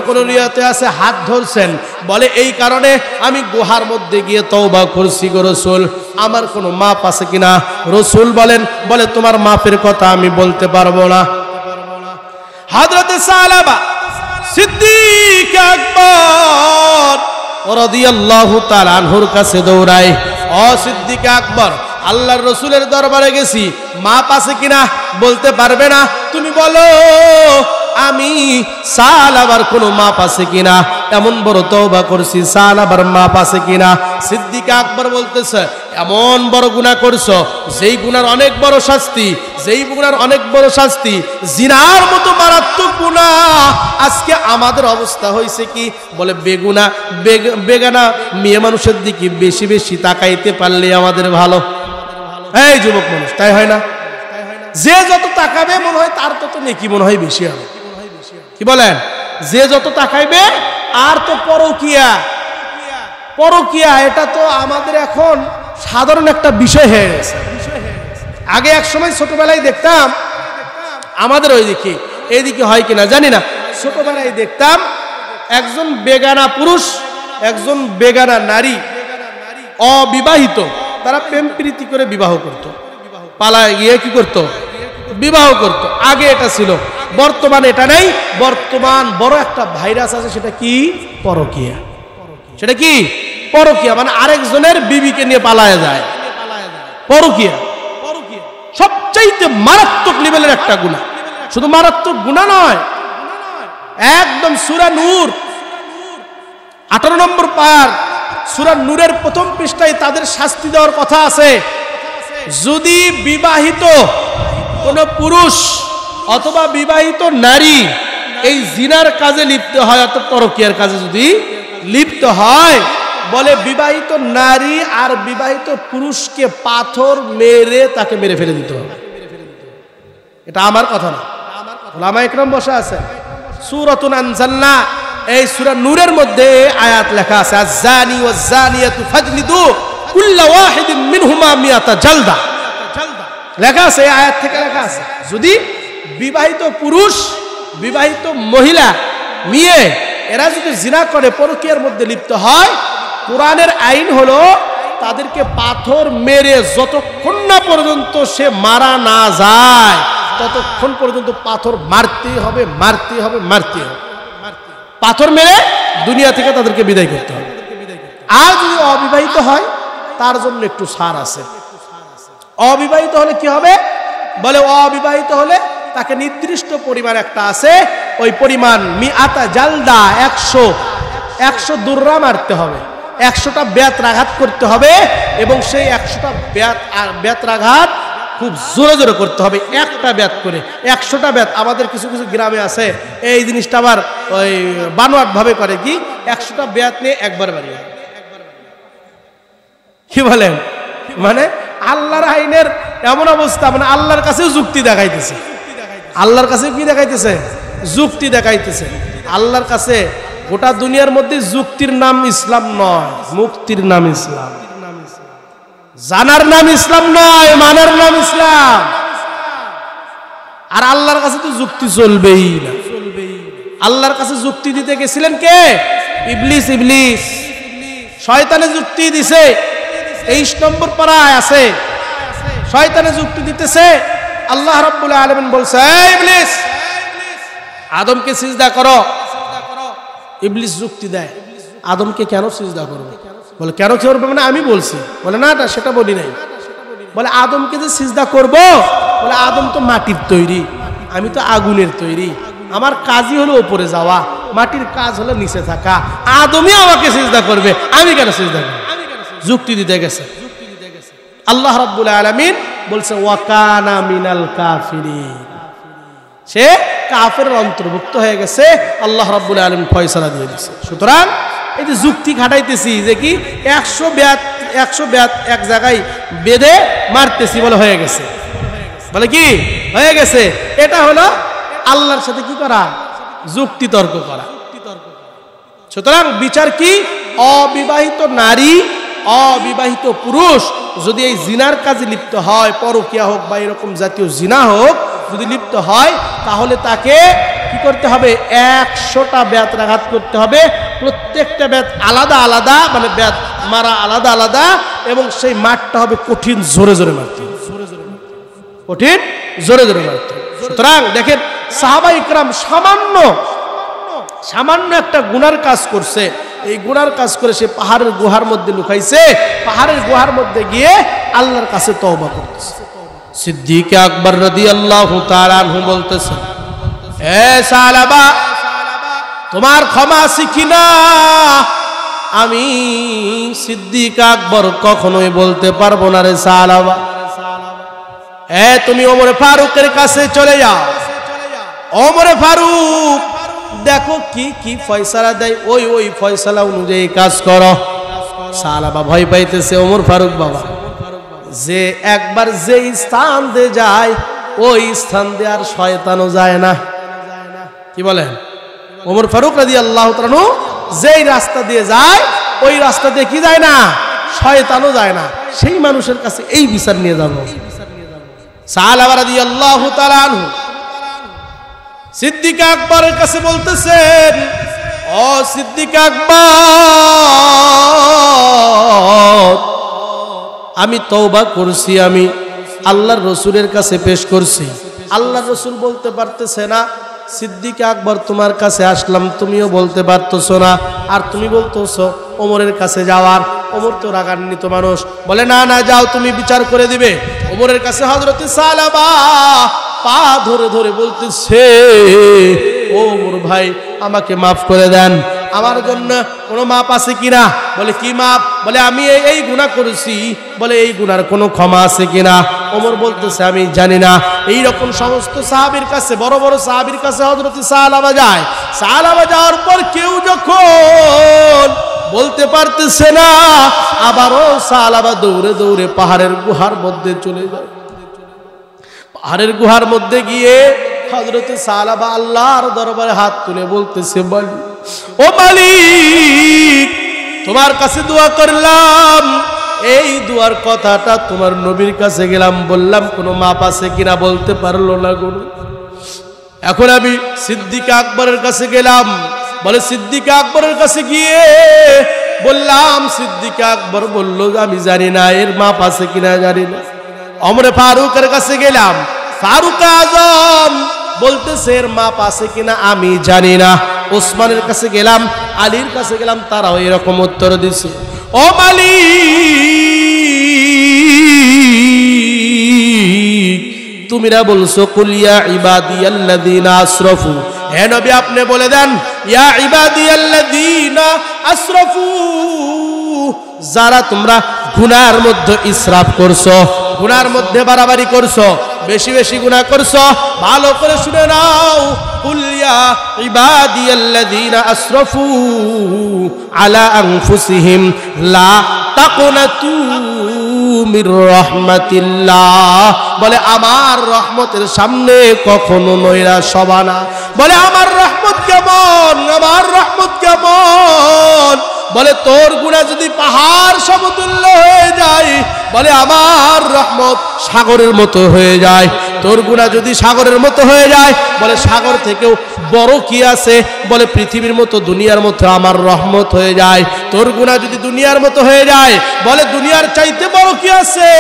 কোন রিয়াতে আছে হাত ধরছেন, বলে এই কারণে আমি গুহার মধ্যে গিয়ে তওবা করছি গো রাসূল, আমার কোনো মাপ আছে কিনা? রাসূল বলে তোমার মাপের কথা আমি বলতে পারবো না। হযরতে সালাবা সিদ্দিক আকবর রাদিয়াল্লাহু তাআলা আনহুর কাছে দৌড়ায়, ও সিদ্দিক আকবর, আল্লাহর রাসূলের দরবারে গেছি, মাপ আছে কিনা বলতে পারবে না, তুমি বলো আমি সালাবার কোনো মাপ আছে কিনা, এমন বড় তওবা করছি, সালাবার মাপ আছে কিনা? সিদ্দিক আকবর বলতেছে, এমন বড় গুনাহ করছো যেই গুনার অনেক বড় শাস্তি, জিনার মতো মারাত্মক গুনাহ। আজকে আমাদের অবস্থা হয়েছে কি, বলে বেগানা মেয়ে মানুষের দিকে বেশি বেশি তাকাইতে পারলে আমাদের ভালো। এই যুবক মানুষ, তাই হয় না? যে যত তাকাবে মনে হয় তার তত নেকি মনে হয় বেশি হবে। কি বলেন? যে যত তাকাইবে আর তো পরকিয়া, এটা তো আমাদের এখন সাধারণ একটা বিষয় হয়ে গেছে। আগে এক সময় ছোটবেলায় দেখতাম, আমাদের ওইদিকে, এইদিকে হয় কিনা জানি না, ছোটবেলায় দেখতাম একজন বেগানা পুরুষ, একজন বেগানা নারী, অবিবাহিত, তারা প্রেম প্রীতি করে বিবাহ করত, পালায় গিয়ে কি করত? বিবাহ করত। আগে এটা ছিল, বর্তমানে এটা নাই। বর্তমান বড় একটা ভাইরাস আছে, সেটা কি? পরকিয়া। সেটা কি? পরকিয়া, মানে আরেকজনের বিবিকে নিয়ে পালায় যায়, পরকিয়া। সবচাইতে মারাত্মক লেভেলের একটা গুনাহ। শুধু মারাত্মক গুনাহ নয়, একদম সূরা নূর 18 নম্বর পার, সূরা নূরের প্রথম পৃষ্ঠায় তাদের শাস্তি দেওয়ার কথা আছে। যদি বিবাহিত কোন পুরুষ অথবা বিবাহিত নারী এই জিনার কাজে লিপ্ত হয় অথবা পরকীয়ার কাজে যদি লিপ্ত হয়, বলে বিবাহিত নারী আর বিবাহিত পুরুষকে পাথর মেরে তাকে মেরে ফেলে দিতে হবে। এটা আমার কথা না, ওলামা ইকরাম বসা আছে। সূরাতুন আনজালনা, এই সূরা নূরের মধ্যে আয়াত লেখা আছে, আয-যানি ওয়াজ-যানিয়াতু ফাজলিদু কুল্লা ওয়াহিদিন মিনহুমা মিয়াতা জালদা, লেখা আছে, এই আয়াত থেকে লেখা আছে। যদি বিবাহিত পুরুষ বিবাহিত মহিলা মেয়ে এরা যদি জিনা করে পরকীয়ার মধ্যে লিপ্ত হয়, কোরআনের আইন হলো তাদেরকে পাথর মেরে যতক্ষণ না পর্যন্ত সে মারা না যায় ততক্ষণ পর্যন্ত পাথর মারতেই হবে, মারতেই হবে, মারতেই হবে। পাথর মেরে দুনিয়া থেকে তাদেরকে বিদায় করতে হবে। আর যদি অবিবাহিত হয় তার জন্য একটু ছাড় আছে। অবিবাহিত হলে কি হবে? বলে অবিবাহিত হলে তাকে নির্দিষ্ট পরিমাণ একটা আছে, ওই পরিমাণ মিআতা জালদা 100 দুর্রা মারতে হবে, 100টা বেত্রাঘাত করতে হবে, এবং সেই 100টা বেত্রাঘাত খুব জোরে জোরে করতে হবে, একটা ব্যাত করে 100টা ব্যাত। আমাদের কিছু কিছু গ্রামে আছে এই জিনিসটা, আবার ওই বানোয়াট ভাবে করে কি 100টা ব্যাত নিয়ে একবার বাড়িয়ে, কি বলেন? মানে আল্লাহর আইনের এমন অবস্থা, মানে আল্লাহর কাছেও যুক্তি দেখাইতেছে, আল্লাহর কাছে কি দেখাইতেছে? যুক্তি দেখাইতেছে। আল্লাহর কাছে গোটা দুনিয়ার মধ্যে যুক্তির নাম ইসলাম নয়, মুক্তির নাম ইসলাম। জানার নাম ইসলাম নয়, মানার নাম ইসলাম। আর আল্লাহর কাছে তো যুক্তি চলবেই না। আল্লাহর কাছে যুক্তি দিতে গেছিলেন কে? ইবলিস। ইবলিস শয়তানে যুক্তি দিছে, 23 নম্বর পারায় আছে, শয়তানে যুক্তি দিতেছে। আল্লাহ রাব্বুল আলামিন বলছে, এই ইবলিস, আদমকে সিজদা করো। ইবলিস যুক্তি দেয়, আদমকে কেন সিজদা করবো? বলে কেন করবো? মানে আমি বলছি। বলে না, সেটা বলি নাই। বলে আদমকে যে সিজদা করব, বলে আদম তো মাটির তৈরি, আমি তো আগুনের তৈরি, আমার কাজই হলো উপরে যাওয়া, মাটির কাজ হলো নিচে থাকা, আদমই আমাকে সিজদা করবে, আমি কেন সিজদা করব? যুক্তি দিতে গেছে। আল্লাহ রাব্বুল আলামিন বলছে, ওয়াকানা মিনাল কাফিরিন, সে কাফেরের অন্তর্ভুক্ত হয়ে গেছে। আল্লাহ রাব্বুল আলামিন ফয়সালা দিয়ে দিয়েছে। সুতরাং এই যে যুক্তি খাটাইতেছি যে কি 100 ব্যাত এক জায়গায় বেঁধে মারতেছি, বলে হয়ে গেছে, বলে কি হয়ে গেছে, এটা হলো আল্লাহর সাথে কি করা? যুক্তি তর্ক করা। সুতরাং বিচার কি? অবিবাহিত নারী অবিবাহিত পুরুষ যদি এই জিনার কাজে লিপ্ত হয়, পরকীয়া হোক বা এরকম জাতীয় জিনা হোক, যদি লিপ্ত হয়, তাহলে তাকে কি করতে হবে? 100টা বেত্রাঘাত করতে হবে। প্রত্যেকটা বেত আলাদা আলাদা, মানে বেত মারা আলাদা আলাদা, এবং সেই মারটা হবে কঠিন জোরে জোরে মারতে, কঠিন জোরে জোরে মারতে। সুতরাং দেখেন, সাহাবা ইকরাম সামান্য একটা গুনার কাজ করছে, এই গুনার কাজ করে সে পাহাড়ের গুহার মধ্যে লুকাইছে, পাহাড়ের গুহার মধ্যে গিয়ে আল্লাহর কাছে তওবা করতেছে। সিদ্দিক আকবর রাদিয়াল্লাহু তাআলা আনহু বলতেছেন, এ সালাবা, তোমার ক্ষমা আছে কিনা? আমি সিদ্দিক আকবর কখনোই বলতে পারবো না রে সালাবা। তুমি ওমর ফারুকের কাছে চলে যাও, ওমর ফারুক দেখো কি কি ফয়সালা দেয়, ওই ফয়সালা অনুযায়ী কাজ করো। সালাবা ভয় পাইতেছে, ওমর ফারুক বাবা যে একবার যে স্থান দিয়ে যায়, ওই স্থান দিয়ে আর শয়তানও যায় না। কি বলেন? ওমর ফারুক রাদিয়াল্লাহু তাআলা আনহু যেই রাস্তা দিয়ে যায়, ওই রাস্তা দিয়ে কি যায় না? শয়তানও যায় না। সেই মানুষের কাছে এই বিচার নিয়ে যাব। সালাবা রাদিয়াল্লাহু তাআলা আনহু সিদ্দিক আকবরের কাছে বলতেছেন, ও সিদ্দিক আকবর, আমি তওবা করছি, আমি আল্লাহর রসুলের কাছে পেশ করছি। আল্লাহর রসুল বলতে পারতেছে না। সিদ্দিক আকবর, তোমার কাছে আসলাম, তুমিও বলতে পারতেছো না, আর তুমি বলতেছো ওমরের কাছে যাওয়ার। ওমর তো রাগান্বিত মানুষ, বলে না না যাও তুমি বিচার করে দিবে। ওমরের কাছে হযরত সালাবা পা ধরে ধরে বলতেছে, ও ওমর ভাই আমাকে মাফ করে দেন, আমার জন্য কোনো মাপ আছে কিনা? বলে কি মাপ? বলে আমি এই গুনাহ করেছি, বলে এই গুনার কোনো ক্ষমা আছে কিনা? ওমর বলতেছে আমি জানি না। এই রকম সমস্ত সাহাবীর কাছে, বড় বড় সাহাবীর কাছে হযরত সালাবা যায়। সালাবা যাওয়ার পর কেউ যখন বলতে পারতেছে না, আবারও সালাবা দৌড়ে দৌড়ে পাহাড়ের গুহার মধ্যে চলে যায়। পাহাড়ের গুহার মধ্যে গিয়ে হযরত সালাবা আল্লাহর দরবারে হাত তুলে বলতেছে, ও মালিক তোমার কাছে দোয়া করলাম, এই দুয়ার কথাটা তোমার নবীর কাছে গেলাম, বললাম কোনো মাপ আছে কিনা, বলতে পারলো না গো। এখন আমি সিদ্দিক আকবরের কাছে গেলাম, বলে সিদ্দিক আকবরের কাছে গিয়ে বললাম, সিদ্দিক আকবর বলল আমি জানি না এর মাপ আছে কিনা জানি না। ওমরে ফারুকের কাছে গেলাম, ফারুক আজম বলতেছে এর মাপ আছে কিনা আমি জানি না। ওসমানের কাছে গেলাম, আলীর কাছে গেলাম, তারাও এরকম উত্তর দিছে। ও মালিক তুমি না বলছো কুল ইয়া ইবাদিয়াল্লাযীনা আসরাফু, হে নবী আপনি বলে দেন ইয়া ইবাদিয়াল্লাযীনা আসরাফু, যারা তোমরা গুনার মধ্যে ইসরাফ করছো, গুনার মধ্যে বাড়াবাড়ি করছো, বেশি বেশি গুনাহ করছো, ভালো করে শুনে নাও, কুল ইয়া ইবাদিয়াল্লাযীনা আসরাফু আলা আনফুসিহিম লা তাকুনাতু মির রাহমাতিল্লাহ, বলে আমার রহমতের সামনে কখনো নৈরাশ হবা না। বলে আমার রহমত কেমন, আমার রহমত কেমন? বলে তোর গুনাহ যদি পাহাড় সমতুল্য হয়ে যায়, বলে আমার রহমত সাগরের মতো হয়ে যায়। তোর গুনাহ যদি সাগরের মতো হয়ে যায়, বলে সাগর থেকেও বড় কি আছে? বলে পৃথিবীর মতো দুনিয়ার মতো আমার রহমত হয়ে যায়। তোর গুনাহ যদি দুনিয়ার মতো হয়ে যায়, বলে দুনিয়ার চাইতে বড় কি আছে?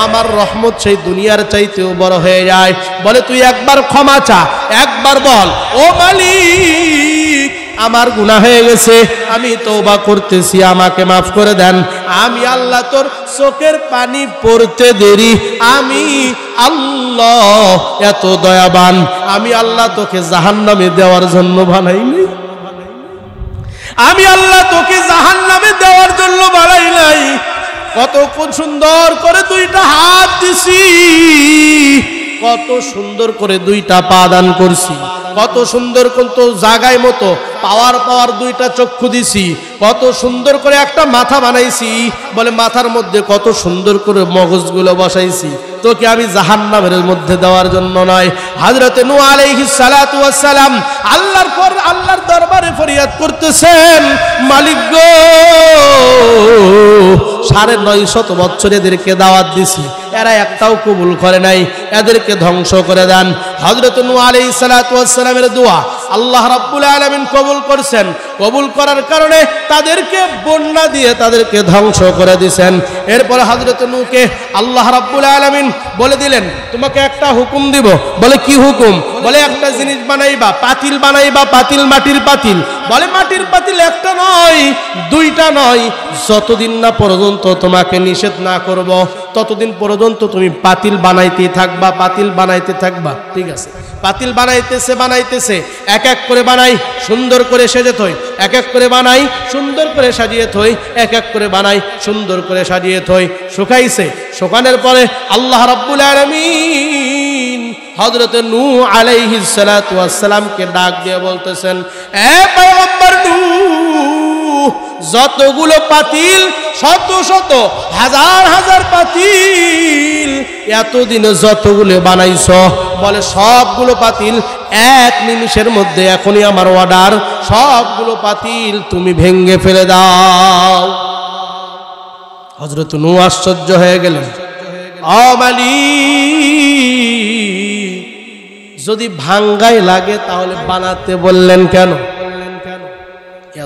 আমার রহমত সেই দুনিয়ার চাইতেও বড় হয়ে যায়। বলে তুই একবার ক্ষমা চা, একবার বল ও মালিক আমার গুনাহ হয়ে গেছে, আমি তওবা করতেছি, আমাকে মাফ করে দেন। আমি আল্লাহ তোর চোখের পানি পড়তে দেরি, আমি আল্লাহ এত দয়াবান, আমি আল্লাহ তোকে জাহান্নামে দেওয়ার জন্য বানাইনি, আমি আল্লাহ তোকে জাহান্নামে দেওয়ার জন্য বানাই নাই। কত সুন্দর করে দুইটা হাত দিছি, কত সুন্দর করে দুইটা পা দান করছি, কত সুন্দর কত জায়গায় মতো পাওয়ার দুইটা চক্ষু দিছি, কত সুন্দর করে একটা মাথা বানাইছি, বলে মাথার মধ্যে কত সুন্দর করে মগজগুলো বসাইছি, তোকে আমি জাহান্নামের মধ্যে দেওয়ার জন্য নয়। হযরত নূহ আলাইহিস সালাতু ওয়াস সালাম আল্লাহর দরবারে ফরিয়াদ করতেছেন, মালিক গো ৯৫০ বছর এদেরকে দাওয়াত দিছি, এরা একটাও কবুল করে নাই, এদেরকে ধ্বংস করে দেন। হযরত নূহ আলাইহিস সালাতু ওয়াস সালামের দোয়া আল্লাহ রাব্বুল আলামিন কবুল করছেন, কবুল করার কারণে তাদেরকে বন্যা দিয়ে তাদেরকে ধ্বংস করে দিয়েছেন। এরপরে হযরত নূহকে আল্লাহ রাব্বুল আলামিন বলে দিলেন তোমাকে একটা হুকুম দিব। বলে কি হুকুম? বলে একটা জিনিস বানাইবা, পাতিল বানাইবা, পাতিল মাটির পাতিল। বলে মাটির পাতিল একটা নয়, দুইটা নয়, যতদিন না পর্যন্ত তোমাকে নিষেধ না করব ততদিন পর্যন্ত তুমি পাতিল বানাইতেই থাকবা, পাতিল বানাইতে থাকবা। ঠিক আছে, পাতিল বানাইতেছে এক এক করে বানাই, সুন্দর করে সেজে থই, এক এক করে বানাই, সুন্দর করে সাজিয়ে থই, এক এক করে বানাই, সুন্দর করে সাজিয়ে থই। শুকাইছে, শুকানোর পরে আল্লাহ রাব্বুল আলামিন হযরত নূহ আলাইহিস সালাতু ওয়াস সালামকে ডাক দিয়ে বলতেছেন, এ পয়গম্বর নূহ, যতগুলো পাতিল, শত শত হাজার হাজার পাতিল এতদিনে যতগুলো বানাইছো, বলে সবগুলো পাতিল এক নিমিষের মধ্যে, এখনই আমার অর্ডার, সবগুলো পাতিল তুমি ভেঙে ফেলে দাও। হযরত নূহ আশ্চর্য হয়ে গেলেন, ও মালিক, যদি ভাঙ্গাই লাগে তাহলে বানাতে বললেন কেন?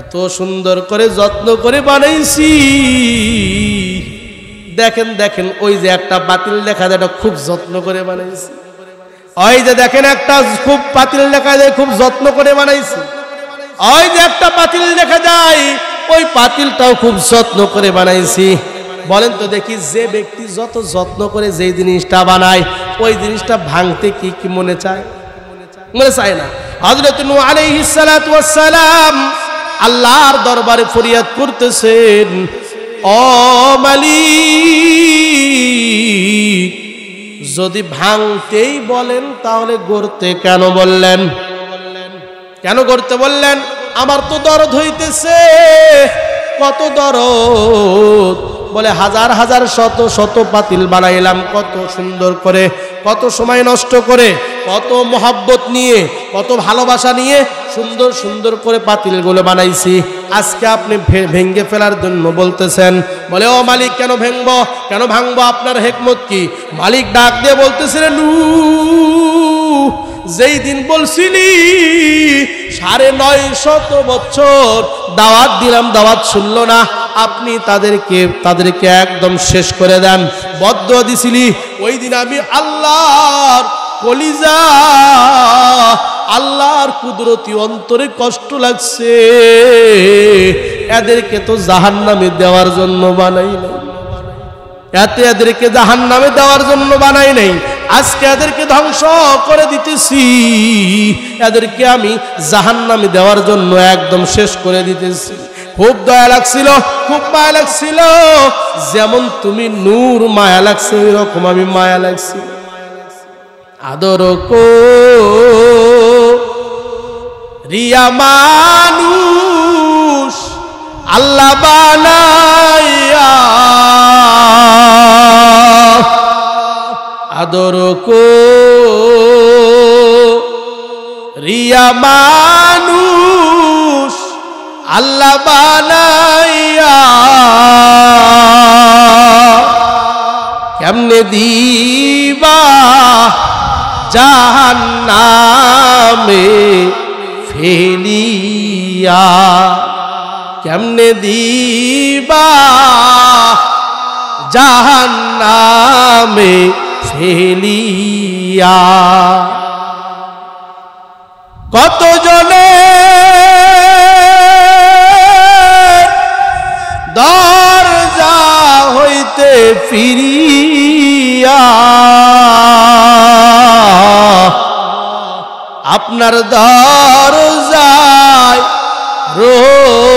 এত সুন্দর করে যত্ন করে বানাইছি। দেখেন দেখেন ওই যে একটা পাতিল দেখা যায়, এটা খুব যত্ন করে বানাইছি। ওই যে দেখেন একটা খুব পাতিল দেখা যায়, খুব যত্ন করে বানাইছি। ওই যে একটা পাতিল দেখা যায়, ওই পাতিলটাও খুব যত্ন করে বানাইছি। বলেন তো দেখি, যে ব্যক্তি যত যত্ন করে যেই জিনিসটা বানায় ওই জিনিসটা ভাঙতে কি কি মনে চায়? মনে চায় না। হযরত নূহ আলাইহিস সালাতু ওয়াস সালাম আল্লাহর দরবারে ফরিয়াদ করতেছেন, ও মালিক, যদি ভাঙতেই বলেন তাহলে গড়তে কেন বললেন? কেন গড়তে বললেন? আমার তো দরদ হইতেছে। কত দরদ! বলে হাজার হাজার শত শত পাতিল বানাইলাম, কত সুন্দর করে, কত সময় নষ্ট করে, কত মহব্বত নিয়ে, কত ভালোবাসা নিয়ে সুন্দর সুন্দর করে পাতিলগুলো বানাইছি। আজকে আপনি ভেঙ্গে ফেলার জন্য বলতেছেন। বলে ও মালিক, কেন ভাঙবো? কেন ভাঙবো? আপনার হিকমত কি? মালিক ডাক দিয়ে বলতেছিলেন, নূহ, যেই দিন বলছিলি 950 বছর দাওয়াত দিলাম, দাওয়াত শুনলো না, আপনি তাদেরকে একদম শেষ করে দেন। বদদুয়া দিছিলি, ওই দিন আমি আল্লাহর কলিজা, আল্লাহর কুদরতি অন্তরে কষ্ট লাগছে। এদেরকে তো জাহান্নামে দেওয়ার জন্য বানাই নাই, এদেরকে জাহান্নামে দেওয়ার জন্য বানাই নাই। আজকে এদেরকে ধ্বংস করে দিতেছি, এদেরকে আমি জাহান্নামে দেওয়ার জন্য একদম শেষ করে দিতেছি। খুব দয়া লাগছিল, খুব মায়া লাগছিল। যেমন তুমি নূর মায়া লাগছে, ওই রকম আমি মায়া লাগছি। আদর রিয়া মানুষ আল্লাহ বানাইয়া, আদর রিয়া মানুষ আল্লাহ বানাইয়া, কেমনে দিবা জাহান্নামে ফেলিয়া, কেমনে দিবা জাহান্নামে ফেলিয়া। কত জনে দরজা হইতে ফিরিয়া, আপনার দরজায়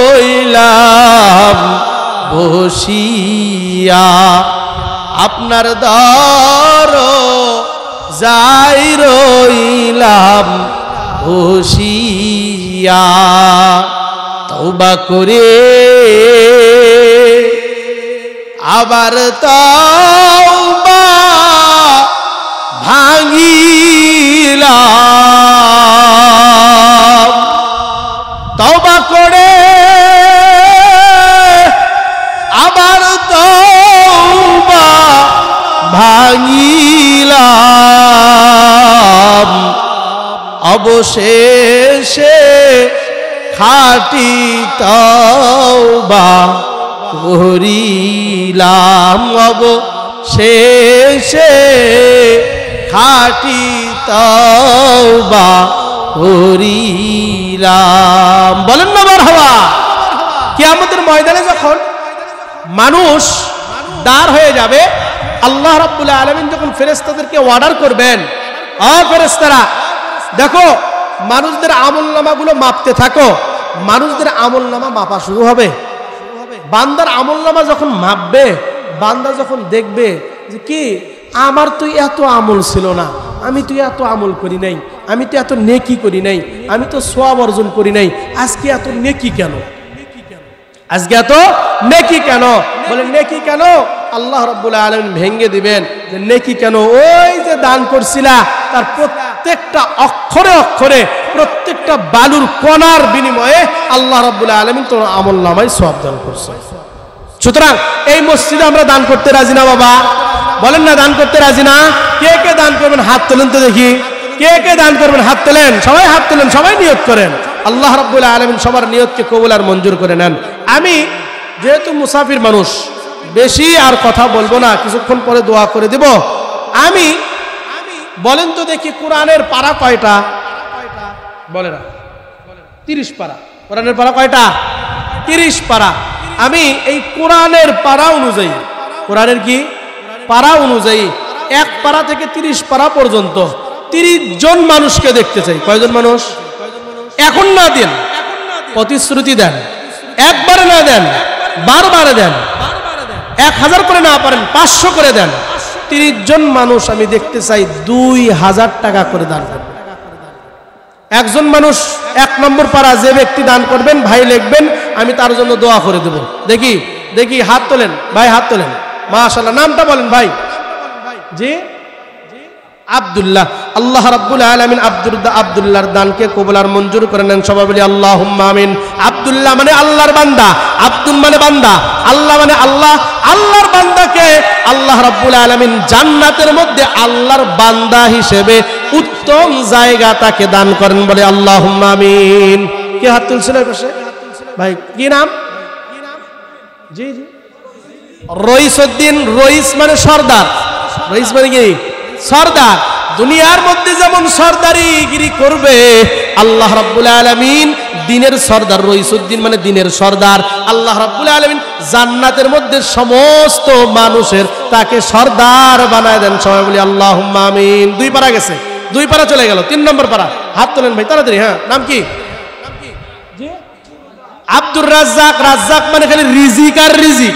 রইলাম বসিয়া, আপনার দরজায় রইলাম বসিয়া। তওবা করে আবার তওবা ভাঙিলাম, তওবা করে আবার তওবা ভাঙিলাম, অবশেষে খাঁটি তওবা করিলাম, অবশেষে খাঁটি তওবা করিলাম। বলেন না মারহাবা। কিয়ামতের ময়দানে যখন মানুষ দাঁড় হয়ে যাবে, আল্লাহ রাব্বুল আলামিন যখন ফেরেশতাদেরকে অর্ডার করবেন, ও ফেরেশতারা দেখো মানুষদের আমলনামাগুলো মাপতে থাকো। মানুষদের আমলনামা মাপা শুরু হবে। বান্দার আমলনামা যখন মাপবে, বান্দা যখন দেখবে যে কি আমার তো এত আমল ছিল না, আমি তো এত আমল করি নাই, আমি তো এত নেকি করি নাই, আমি তো সওয়াব অর্জন করি নাই, আজকে এত নেকি কেন? আজকে এত নেকি কেন? বলে নেকি কেন? আল্লাহ রাব্বুল আলামিন ভেঙে দিবেন যে নেকি কেন? ওই যে দান করছিলা তার প্রত্যেকটা অক্ষরে অক্ষরে, প্রত্যেকটা বালুর কণার বিনিময়ে আল্লাহ রাব্বুল আলামিন তোমার আমলনামায় সওয়াব দান করছে। সুতরাং এই মসজিদে আমরা দান করতে রাজি না বাবা? বলেন না দান করতে রাজি না? কে কে দান করবেন হাত তোলেন তো দেখি। কে কে দান করবেন হাত তোলেন। সবাই হাত তোলেন, সবাই নিয়ত করেন। আল্লাহ রাব্বুল আলামিন সবার নিয়তকে কবুল আর মঞ্জুর করে নেন। আমি যেহেতু মুসাফির মানুষ, বেশি আর কথা বলবো না, কিছুক্ষণ পরে দোয়া করে দিব। আমি বলেন তো দেখি কোরআনের পারা কয়টা? বলে না 30 পারা। কোরআনের পারা কয়টা? 30 পারা। আমি এই কোরআনের পারা অনুযায়ী, কোরআনের কি পারা অনুযায়ী 1 পারা থেকে 30 পারা পর্যন্ত 30 জন মানুষকে দেখতে চাই। কয়জন মানুষ? এখন না দেন, প্রতিশ্রুতি দেন, একবারে না দেন, বারবারে দেন, 1000 করে না পারেন 500 করে দেন। 30 জন মানুষ আমি দেখতে চাই, 2000 টাকা করে দান করবেন। একজন মানুষ 1 নম্বর পারা যে ব্যক্তি দান করবেন, ভাই লিখবেন, আমি তার জন্য দোয়া করে দেব। দেখি দেখি হাত তোলেন ভাই, হাত তোলেন। মাশাআল্লাহ, নামটা বলেন ভাই। জি আব্দুল্লাহ। আল্লাহ রাব্বুল আলামিন আব্দুল্লাহর দানকে কবুল আর মঞ্জুর করে নেন। সবাই বলি আল্লাহুম্মা আমিন। আব্দুল্লাহ মানে আল্লাহর বান্দা, আব্দুল মানে বান্দা, আল্লাহ মানে আল্লাহ। আল্লাহর বান্দাকে আল্লাহ রাব্বুল আলামিন জান্নাতের মধ্যে আল্লাহর বান্দা হিসেবে উত্তম জায়গা তাকে দান করেন। বলে আল্লাহুম্মা আমিন। কে হাত তুলছিল এই পাশে? ভাই কি নাম? জি জি রইসউদ্দিন। রইস মানে সর্দার, রইস মানে কি সর্দার। দুনিয়ার মধ্যে যেমন সর্দারিগিরি করবে, আল্লাহ রাব্বুল আলামিন দ্বীনের সর্দার। রইসউদ্দিন মানে দ্বীনের সর্দার। আল্লাহ রাব্বুল আলামিন জান্নাতের মধ্যে সমস্ত মানুষের তাকে সর্দার বানায় দেন। সবাই বলি আল্লাহুম্মা আমিন। 2 পারা গেছে, 2 পারা চলে গেল। 3 নম্বর পারা। হাত তোলেন ভাই তাড়াতাড়ি। হ্যাঁ, নাম কি? আব্দুর রাজ্জাক। রাজ্জাক মানে খালি রিজিক আর রিজিক।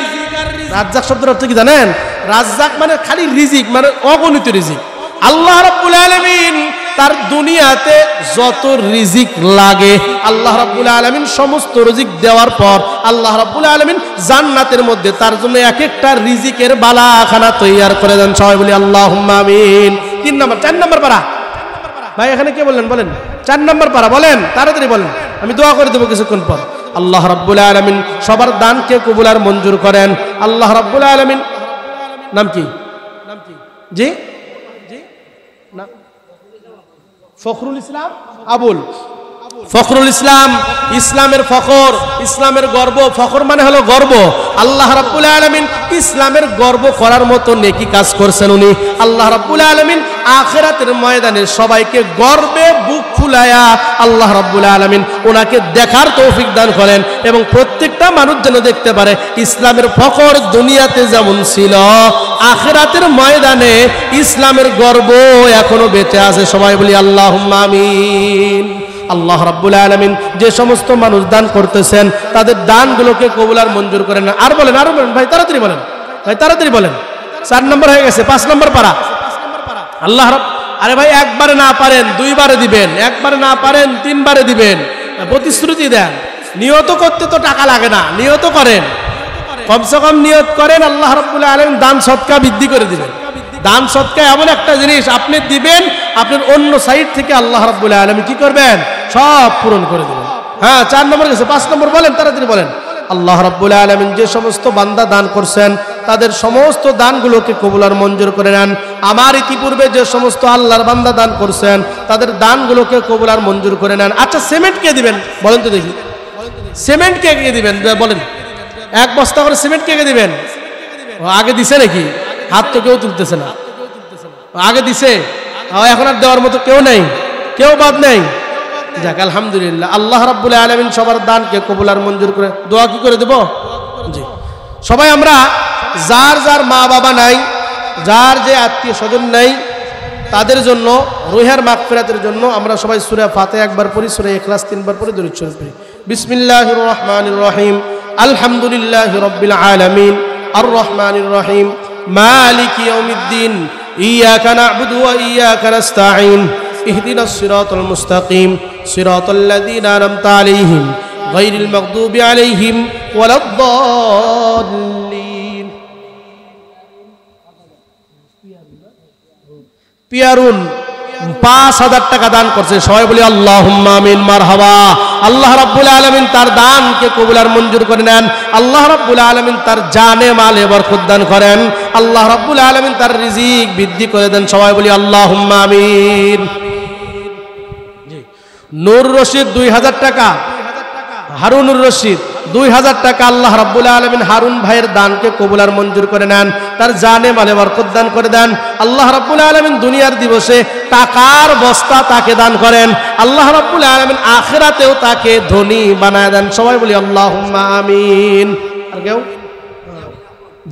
রাজ্জাক শব্দের অর্থ কি জানেন? রাজ্জাক মানে খালি রিজিক, মানে অগণিত রিজিক। আল্লাহ রাব্বুল আলামিন তার দুনিয়াতে যত রিজিক লাগে, আল্লাহ রাব্বুল আলামিন সমস্ত রিজিক দেওয়ার পর আল্লাহ রাব্বুল আলামিন জান্নাতের মধ্যে তার জন্য এক একটা রিজিকের বালাখানা তৈরি করে দেন। সবাই বলি আল্লাহুম্মা আমিন। 3 নম্বর, 4 নম্বর পারা। ভাই এখানে কে বললেন? বলেন 4 নম্বর পারা, বলেন তাড়াতাড়ি বলেন, আমি দোয়া করে দেবো কিছুক্ষণ পর। আল্লাহ রাব্বুল আলামিন সবার দানকে কবুল আর মঞ্জুর করেন। আল্লাহ রাব্বুল আলামিন। নাম কি? জি ফখরুল ইসলাম আবুল। ফখরুল ইসলাম, ইসলামের ফখর, ইসলামের গর্ব। ফখর মানে হলো গর্ব। আল্লাহ রাব্বুল আলামিন ইসলামের গর্ব করার মতো নেকি কাজ করছেন উনি। আল্লাহ রাব্বুল আলামিন আখিরাতের ময়দানে সবাইকে গর্বে বুক ফুলায়া আল্লাহ রাব্বুল আলামিন ওনাকে দেখার তৌফিক দান করেন, এবং প্রত্যেকটা মানুষ যেন দেখতে পারে ইসলামের ফখর দুনিয়াতে যেমন ছিল, আখিরাতের ময়দানে ইসলামের গর্ব এখনো বেঁচে আছে। সবাই বলি আল্লাহুম্মা আমিন। আল্লাহ রাব্বুল আলামিন যে সমস্ত মানুষ দান করতেছেন তাদের দানগুলোকে কবুল আর মঞ্জুর করেন। আর বলেন, আর বলেন ভাই তাড়াতাড়ি বলেন, ভাই তাড়াতাড়ি বলেন। 4 নম্বর হয়ে গেছে, 5 নম্বর পারা। আল্লাহ আরে ভাই একবারে না পারেন 2 বারে দিবেন, একবারে না পারেন 3 বারে দিবেন। প্রতিশ্রুতি দেন। নিয়ত করতে তো টাকা লাগে না, নিয়ত করেন, কমসে কম নিয়ত করেন। আল্লাহ রাব্বুল আলামিন দান সদকা বৃদ্ধি করে দিবেন। দান সদকা এমন একটা জিনিস, আপনি দিবেন, আপনার অন্য সাইড থেকে আল্লাহ রাব্বুল আলামিন কি করবেন? সব পূরণ করে দিবেন। হ্যাঁ, 4 নম্বর গেছে, 5 নম্বর বলেন তাড়াতাড়ি বলেন। আল্লাহ রাব্বুল আলামিন যে সমস্ত বান্দা দান করছেন তাদের সমস্ত দানগুলোকে কবুল আর মঞ্জুর করে নেন। আমার ইতিপূর্বে যে সমস্ত আল্লাহর বান্দা দান করছেন তাদের দানগুলোকে কবুল আর মঞ্জুর করে নেন। আচ্ছা, সিমেন্ট কে দিবেন বলেন তো দেখি? সিমেন্ট কে কে দিবেন বলেন? 1 বস্তা করে সিমেন্ট কে কে দিবেন? আগে দিছে নাকি? হাত তো কেউ তুলতেছে না। আগে দিছে, এখন আর দেওয়ার মতো কেউ নেই, কেউ বাদ নেই। যাক আলহামদুলিল্লাহ। আল্লাহ রাব্বুল আলামিন সবার দানকে কবুল আর মঞ্জুর করে। দোয়া কি করে দেব? জি, সবাই আমরা যার যার মা বাবা নাই, যার যে আত্মীয় স্বজন নাই, তাদের জন্য রুহের মাগফিরাতের জন্য আমরা সবাই সূরা ফাতিহা একবার পড়ি, সূরা ইখলাস 3 বার পড়ি, দরুদ শরীফ পড়ি। বিসমিল্লাহির রহমানির রহিম। আলহামদুলিল্লাহি রাব্বিল আলামিন আর রহমানির রহিম মালিকি ইয়াউমিদ্দিন ইয়াকা না'বুদু ওয়া ইয়াকা নাস্তাঈন ইহদিনাস সিরাতাল মুস্তাকিম সিরাতাল লাযীনা আন'আমতা আলাইহিম গায়রিল মাগদুবি আলাইহিম ওয়ালাদ-দাল্লিন। পিয়ারুন 5000 টাকা দান করছে। সবাই বলি আল্লাহুম্মা আমিন, মারহাবা। আল্লাহ রাব্বুল আলামিন তার দানকে কবুল আর মঞ্জুর করে নেন। আল্লাহ রাব্বুল আলামিন তার জানে মালে বরকত দান করেন। আল্লাহ রাব্বুল আলামিন তার রিজিক বৃদ্ধি করে দেন। সবাই বলি আল্লাহুম্মা আমিন। জি, নূর রশিদ 2000 টাকা। হারুনুর রশিদ 2000 টাকা আল্লাহ রাব্বুল আলামিন হারুন ভাইয়ের দানকে কবুল আর মঞ্জুর করে নেন, তার জানে মালে বরকত দান করে দেন। আল্লাহ রাব্বুল আলামিন দুনিয়ার দিবসে টাকার বস্তা তাকে দান করেন, আল্লাহ রাব্বুল আলামিন আখিরাতেও তাকে ধনী বানায় দেন। সবাই বলি আল্লাহুম্মা আমিন। আর কেউ?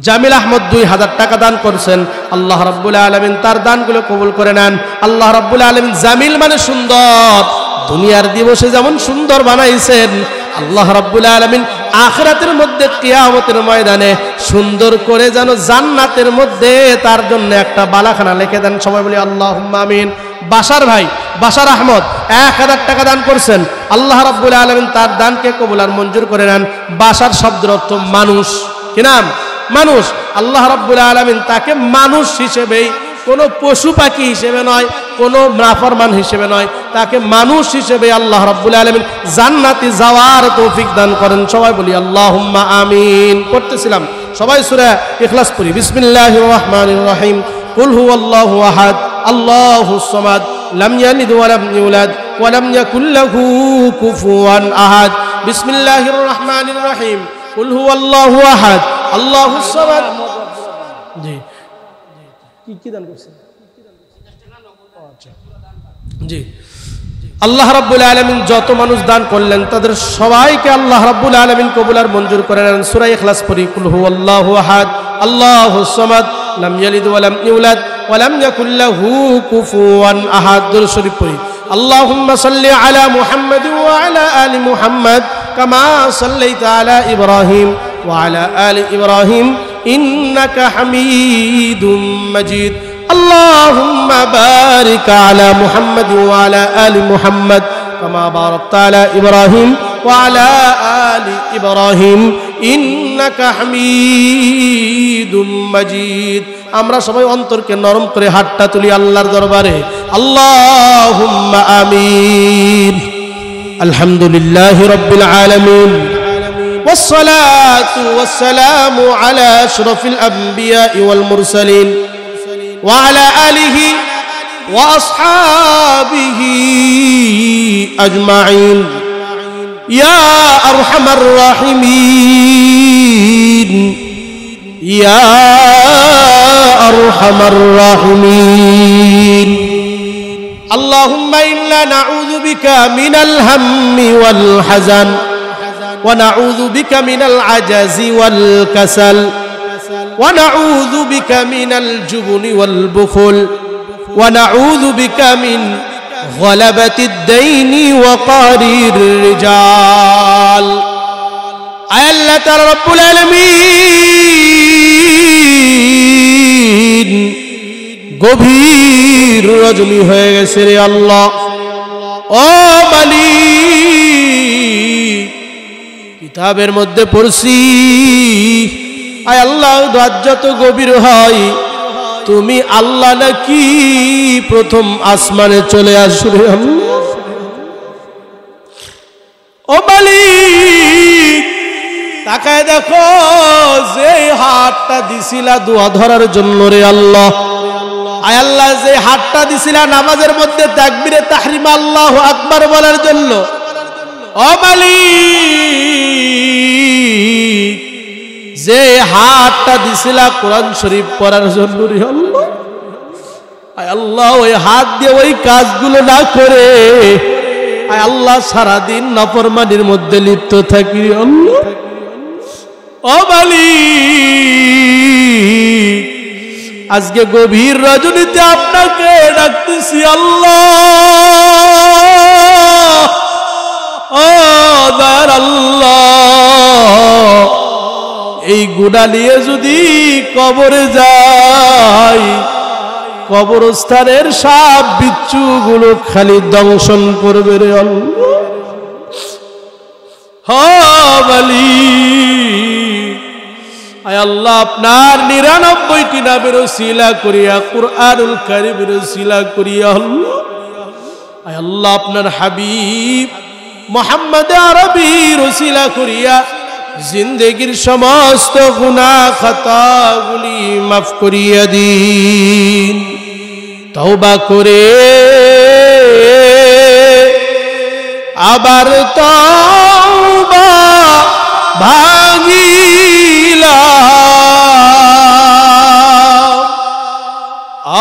জামিল আহমদ 2000 টাকা দান করছেন, আল্লাহ রাব্বুল আলামিন তার দানগুলো কবুল করে নেন। আল্লাহ রাব্বুল আলামিন, জামিল মানে সুন্দর, দুনিয়ার দিবসে যেমন সুন্দর বানাইছেন, আল্লাহ রাব্বুল আলামিন আখিরাতের মধ্যে কিয়ামতের ময়দানে সুন্দর করে যেন জান্নাতের মধ্যে তার জন্য একটা বালাখানা লিখে দেন। সবাই বলি আল্লাহুম্মা আমিন। বাশার ভাই, বাশার আহমদ 1000 টাকা দান করছেন, আল্লাহ রাব্বুল আলামিন তার দানকে কবুল আর মঞ্জুর করে নেন। বাশার শব্দের অর্থ মানুষ, কি নাম? মানুষ। আল্লাহ রাব্বুল আলামিন তাকে মানুষ হিসেবেই, কোনো পশু পাখি হিসেবে নয়, কোনো নাফরমান হিসেবে নয়, তাকে মানুষ হিসেবে আল্লাহ রাব্বুল আলামিন জান্নাতে যাওয়ার তৌফিক দান করেন। সবাই বলি আল্লাহুম্মা আমিন। পড়তেছিলাম, সবাই সূরা ইখলাস পড়ি। বিসমিল্লাহির রহমানির রহিম। কুল হুয়াল্লাহু আহাদ আল্লাহুস সামাদ লাম ইয়ালিদ ওয়া লাম ইউলাদ ওয়া লাম ইয়াকুল লাহু কুফুয়ান আহাদ। বিসমিল্লাহির রহমানির রহিম। কুল হুয়াল্লাহু আহাদ আল্লাহুস সামাদ। জি, কি দান করছেন? জি, আল্লাহ রাব্বুল আলামিন যত মানুষ দান করলেন তাদের সবাইকে আল্লাহ রাব্বুল আলামিন কবুল আর মঞ্জুর করে নেন। সূরা ইখলাস পড়ি। কুল হুয়াল্লাহু আহাদ আল্লাহুস সামাদ লাম ইয়ালিদ ওয়া লাম ইউলাদ ওয়া লাম ইয়াকুল লাহু কুফুয়ান আহাদ। দুরূদ শরীফ পড়ি। আল্লাহুম্মা সাল্লি আলা মুহাম্মাদ ওয়া আলা আলি মুহাম্মাদ কামা সাল্লাইতা আলা ইব্রাহিম ওয়া আলা আলি ইব্রাহিম ইন্নাকা হামিদুম মাজিদ। আল্লাহুম্মা বারিক আলা মুহাম্মাদ ওয়া আলা আলি মুহাম্মাদ কামা বারাকতা আলা ইব্রাহিম ওয়া আলা আলি ইব্রাহিম ইন্নাকা হামিদুম মাজিদ। আমরা সবাই অন্তরকে নরম করে হাতটা তুলি আল্লাহর দরবারে, আল্লাহুম্মা আমিন। আলহামদুলিল্লাহি রাব্বিল আলামিন والصلاة والسلام على أشرف الأنبياء والمرسلين وعلى آله وأصحابه أجمعين يا أرحم الراحمين يا أرحم الراحمين اللهم إنا نعوذ بك من الهم والحزن ونعوذ بك من العجز والكسل ونعوذ بك من الجبن والبخل ونعوذ بك من غلبة الدين وقهر الرجال أي الله تعالى رب العالمين গভীর রজনী হয়ে গেছে রে আল্লাহ। ও মালিক, কিতাবের মধ্যে পড়ছি, আয় আল্লাহ রাত যত গভীর হয় তুমি আল্লাহ নাকি প্রথম আসমানে চলে আসবে। ও মালিক, তাকায় দেখো যে হাতটা দিছিলা দোয়া ধরার জন্য রে আল্লাহ, আয় আল্লাহ যে হাতটা দিছিলা নামাজের মধ্যে তাকবীরে তাহরিম আল্লাহু আকবার বলার জন্য, ও মালিক যে হাতটা দিছিলা কোরআন শরীফ পড়ার জন্য রে আল্লাহ, আয় আল্লাহ ওই হাত দিয়ে ওই কাজগুলো না করে আয় আল্লাহ সারাদিন নাফরমানির মধ্যে লিপ্ত থাকি রে আল্লাহ। ও মালিক, আজকে গভীর রজনীতে আপনাকে ডাকতেছি আল্লাহ, ও দয়ার আল্লাহ, এই গুনাহ নিয়ে যদি কবরে যাই কবরস্থানের সাপ বিচ্ছু গুলো খালি দংশন করবে রে আল্লাহ। আয় আল্লাহ আপনার 99টি নামের ওসিলা করিয়া কুরআনুল কারীমের ওসিলা করিয়া আল্লাহ, আয় আল্লাহ আপনার হাবিব মুহাম্মদ আরবীর ওসিলা করিয়া জিন্দেগীর সমস্ত গুনাহ খাতাগুলি মাফ করিয়া দিন। তওবা করে আবার তওবা ভাঙিলা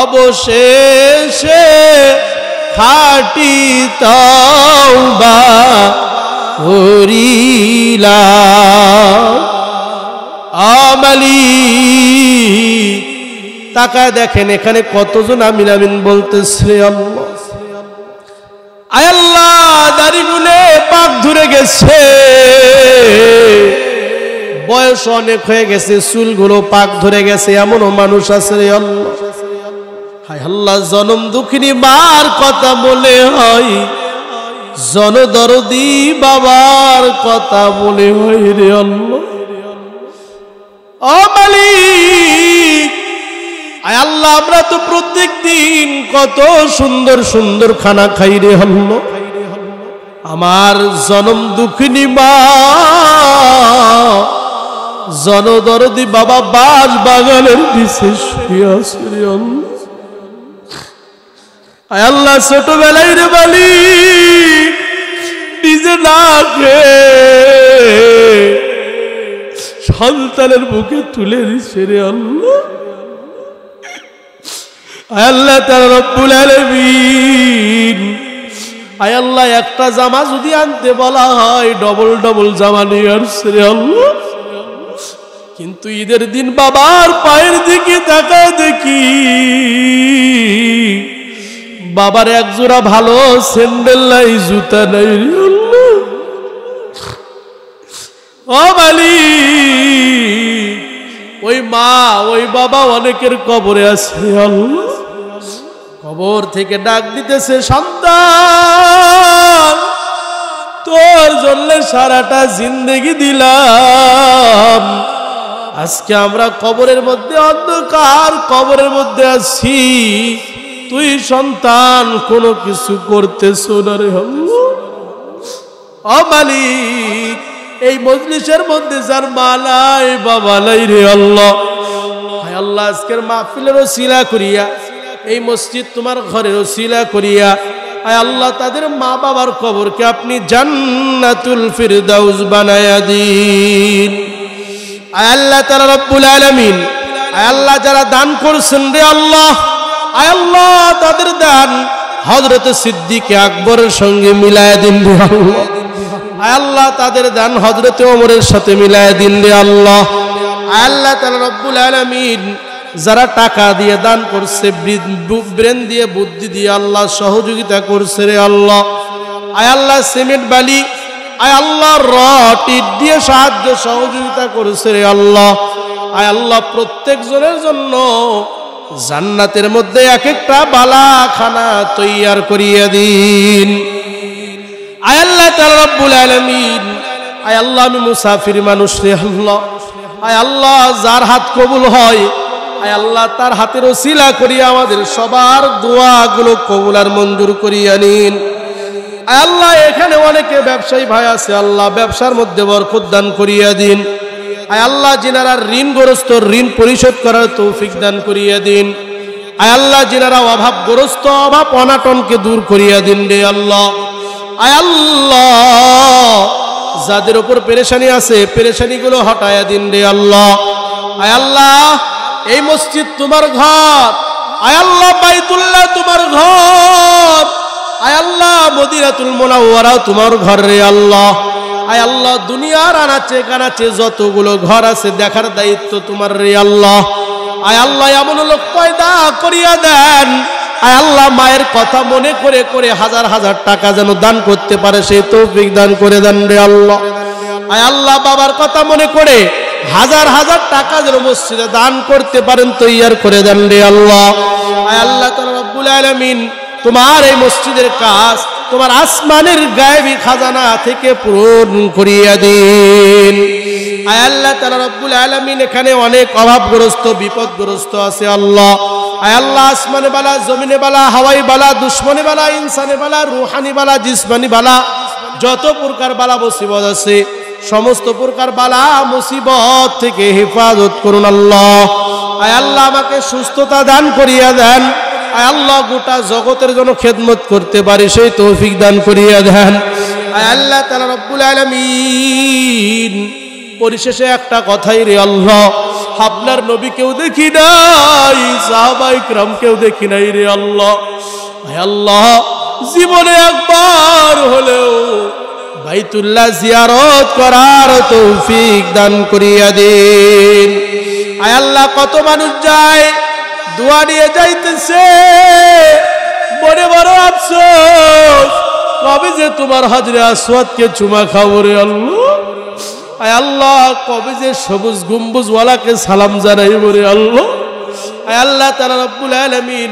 অবশেষে খাঁটি তওবা করিলা মালিক তাকায় দেখেন এখানে কতজন আমিন আমিন বলতেছে আল্লাহ আয় আল্লাহ দাড়িগুলো পাক ধরে গেছে বয়স অনেক হয়ে গেছে চুলগুলো পাক ধরে গেছে এমনও মানুষ আছে রে আল্লাহ হায় আল্লাহ জনম দুঃখিনী মার কথা বলে হয় জনদরদি বাবার কথা বলে হয় রে আল্লাহ ও মালিক আয় আল্লাহ আমরা তো প্রত্যেক দিন কত সুন্দর সুন্দর খানা খাই রে আল্লাহ আমার জনম দুঃখিনী মা জনদরদি বাবা বাস বাগানের নিচে শুয়ে আছে রে আল্লাহ আয় আল্লাহ ছোটবেলায় রে মালিক নিজে না খেয়ে সন্তানের বুকে তুলে দিচ্ছে রে আল্লাহ আয় আল্লাহ তাআলা রব্বুল আলামিন আয় আল্লাহ একটা জামা যদি আনতে বলা হয় ডবল ডবল জামা নিয়ে আসছে রে আল্লাহ কিন্তু ঈদের দিন বাবার পায়ের দিকে তাকায় দেখি বাবার এক জোড়া ভালো স্যান্ডেল নাই জুতা নাই রে আল্লাহ ও মালিক ওই মা ওই বাবা অনেকের কবরে আছে আল্লাহ কবর থেকে ডাক দিতেছে সন্তান তোর জন্য সারাটা জিন্দেগি দিলাম আজকে আমরা কবরের মধ্যে অন্ধকার কবরের মধ্যে আছি তুই সন্তান কোনো কিছু করতেছ না রে আল্লাহ ও মালিক এই মজলিসের মধ্যে যার মা নাই বাবা নাই রে আল্লাহ হায় আল্লাহ আজকের মাহফিলের ওসিলা করিয়া এই মসজিদ তোমার ঘরের ওসিলা করিয়া আয় আল্লাহ তাদের মা বাবার কবরকে আপনি জান্নাতুল ফিরদাউস বানায়া দিন আয় আল্লাহ তাআলা রব্বুল আলামিন আয় আল্লাহ যারা দান করছেন রে আল্লাহ আয় আল্লাহ তাদের দান হযরত সিদ্দিক আকবরের সঙ্গে মিলায়া দিন রে আল্লাহ আয় আল্লাহ তাদের দান হযরত ওমরের সাথে মিলায়া দিন রে আল্লাহ আয় আল্লাহ তাআলা রব্বুল আলামিন যারা টাকা দিয়ে দান করছে ব্রেন দিয়ে বুদ্ধি দিয়ে আল্লাহ সহযোগিতা করছে রে আল্লাহ আয় আল্লাহ সিমেন্ট বালি আয় আল্লাহ রড ইট দিয়ে সাহায্য সহযোগিতা করছে রে আল্লাহ আয় আল্লাহ প্রত্যেক জনের জন্য জান্নাতের মধ্যে এক একটা বালাখানা তৈয়ার করিয়ে দিন আয় আল্লাহ তাআলা রব্বুল আলামিন আয় আল্লাহ আমি মুসাফির মানুষ রে আল্লাহ আয় আল্লাহ যার হাত কবুল হয় আয় আল্লাহ তার হাতের ওসিলা করিয়া আমাদের সবার দোয়াগুলো কবুল আর মঞ্জুর করিয়া নিন আয় আল্লাহ এখানে অনেকে ব্যবসায়ী ভাই আছে আল্লাহ ব্যবসার মধ্যে বরকত দান করিয়া দিন আয় আল্লাহ যিনারা ঋণগ্রস্ত ঋণ পরিশোধ করার তৌফিক দান করিয়া দিন আয় আল্লাহ যিনারা অভাবগ্রস্ত অভাব অনাটনকে দূর করিয়া দিন রে আল্লাহ আয় আল্লাহ যাদের উপর পেরেশানি আছে পেরেশানিগুলো হটায়া দিন রে আল্লাহ আয় আল্লাহ এই মসজিদ তোমার ঘর আয় আল্লাহ বাইতুল্লাহ তোমার ঘর আয় আল্লাহ মদিনাতুল মুনাওয়ারা তোমার ঘর রে আল্লাহ আয় আল্লাহ দুনিয়ার আনাচে কানাচে যতগুলো ঘর আছে দেখার দায়িত্ব তোমার রে আল্লাহ আয় আল্লাহ এমন লোক পয়দা করিয়া দেন আয় আল্লাহ মায়ের কথা মনে করে করে হাজার হাজার টাকা যেন দান করতে পারে সেই তৌফিক দান করে দেন রে আল্লাহ আয় আল্লাহ বাবার কথা মনে করে হাজার হাজার টাকা যেন মসজিদে দান করতে পারেন তৈয়ার করে দেন রে আল্লাহ আয় আল্লাহ তাআলা রব্বুল আলামিন তোমার এই মসজিদের কাজ তোমার আসমানের গায়েবী খাজানা থেকে পূরণ করিয়া দিন আয় আল্লাহ তাআলা রব্বুল আলামিন এখানে অনেক অভাবগ্রস্ত বিপদগ্রস্ত আছে আল্লাহ আয় আল্লাহ আসমানে বালা জমিনে বালা হাওয়াই বালা দুশমনে বালা ইনসানে বালা রূহানি বালা জিসমানি বালা যত প্রকার বালা মুসিবত আছে সমস্ত প্রকার বালা মুসিবত থেকে হেফাজত করুন আল্লাহ আয় আল্লাহ আমাকে সুস্থতা দান করিয়া দেন আয় আল্লাহ গোটা জগতের জন্য খেদমত করতে পারি সেই তৌফিক দান করিয়া দেন আয় আল্লাহ তাআলা রব্বুল আলামিন পরিশেষে একটা কথাই, রে আল্লাহ, আপনার নবীকেও দেখি নাই, সাহাবায়ে কিরামকেও দেখি নাই রে আল্লাহ। হে আল্লাহ, জীবনে একবার হলেও বাইতুল্লাহ জিয়ারত করার তৌফিক দান করিয়া দিন। আয় আল্লাহ, কত মানুষ যায়, দোয়া নিয়ে যাইতেছে, মনে বড় আফসোস, কবে যে তোমার হাজরে আসওয়াদকে চুমা খাবো রে আল্লাহ। আয় আল্লাহ, কবে যে সবুজ গম্বুজওয়ালাকে সালাম জানাইব রে আল্লাহ। আয় আল্লাহ তাআলা রব্বুল আলামিন,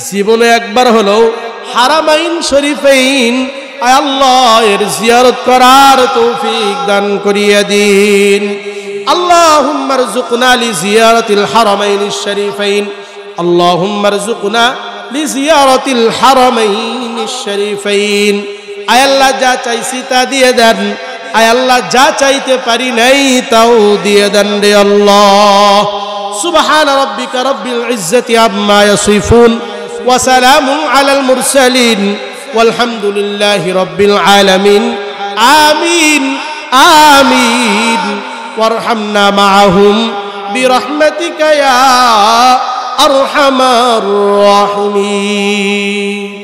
জীবনে একবার হলেও হারামাইন শরীফাইন আয় আল্লাহ এর জিয়ারত করার তৌফিক দান করিয়া দিন। আল্লাহুম্মা রযুকনা লিজিয়ারাতিল হারামাইনিশ শরীফাইন, আল্লাহুম্মা রযুকনা লিজিয়ারাতিল হারামাইনিশ শরীফাইন। আয় আল্লাহ, যা চাইছি তা দিয়ে দেন। আয় আল্লাহ, যা চাইতে পারি নাই তাও দিয়ে দেন রে আল্লাহ। সুবহানা রাব্বিকা রাব্বিল ইজ্জাতি আম্মা ইয়াসিফুন ওয়া সালামুন আলাল মুরসালিন ওয়ালহামদুলিল্লাহি রাব্বিল আলামিন। আমিন আমিন। ওয়ারহামনা মাআহুম বিরহমাতিকা ইয়া আরহামার রাহিমিন।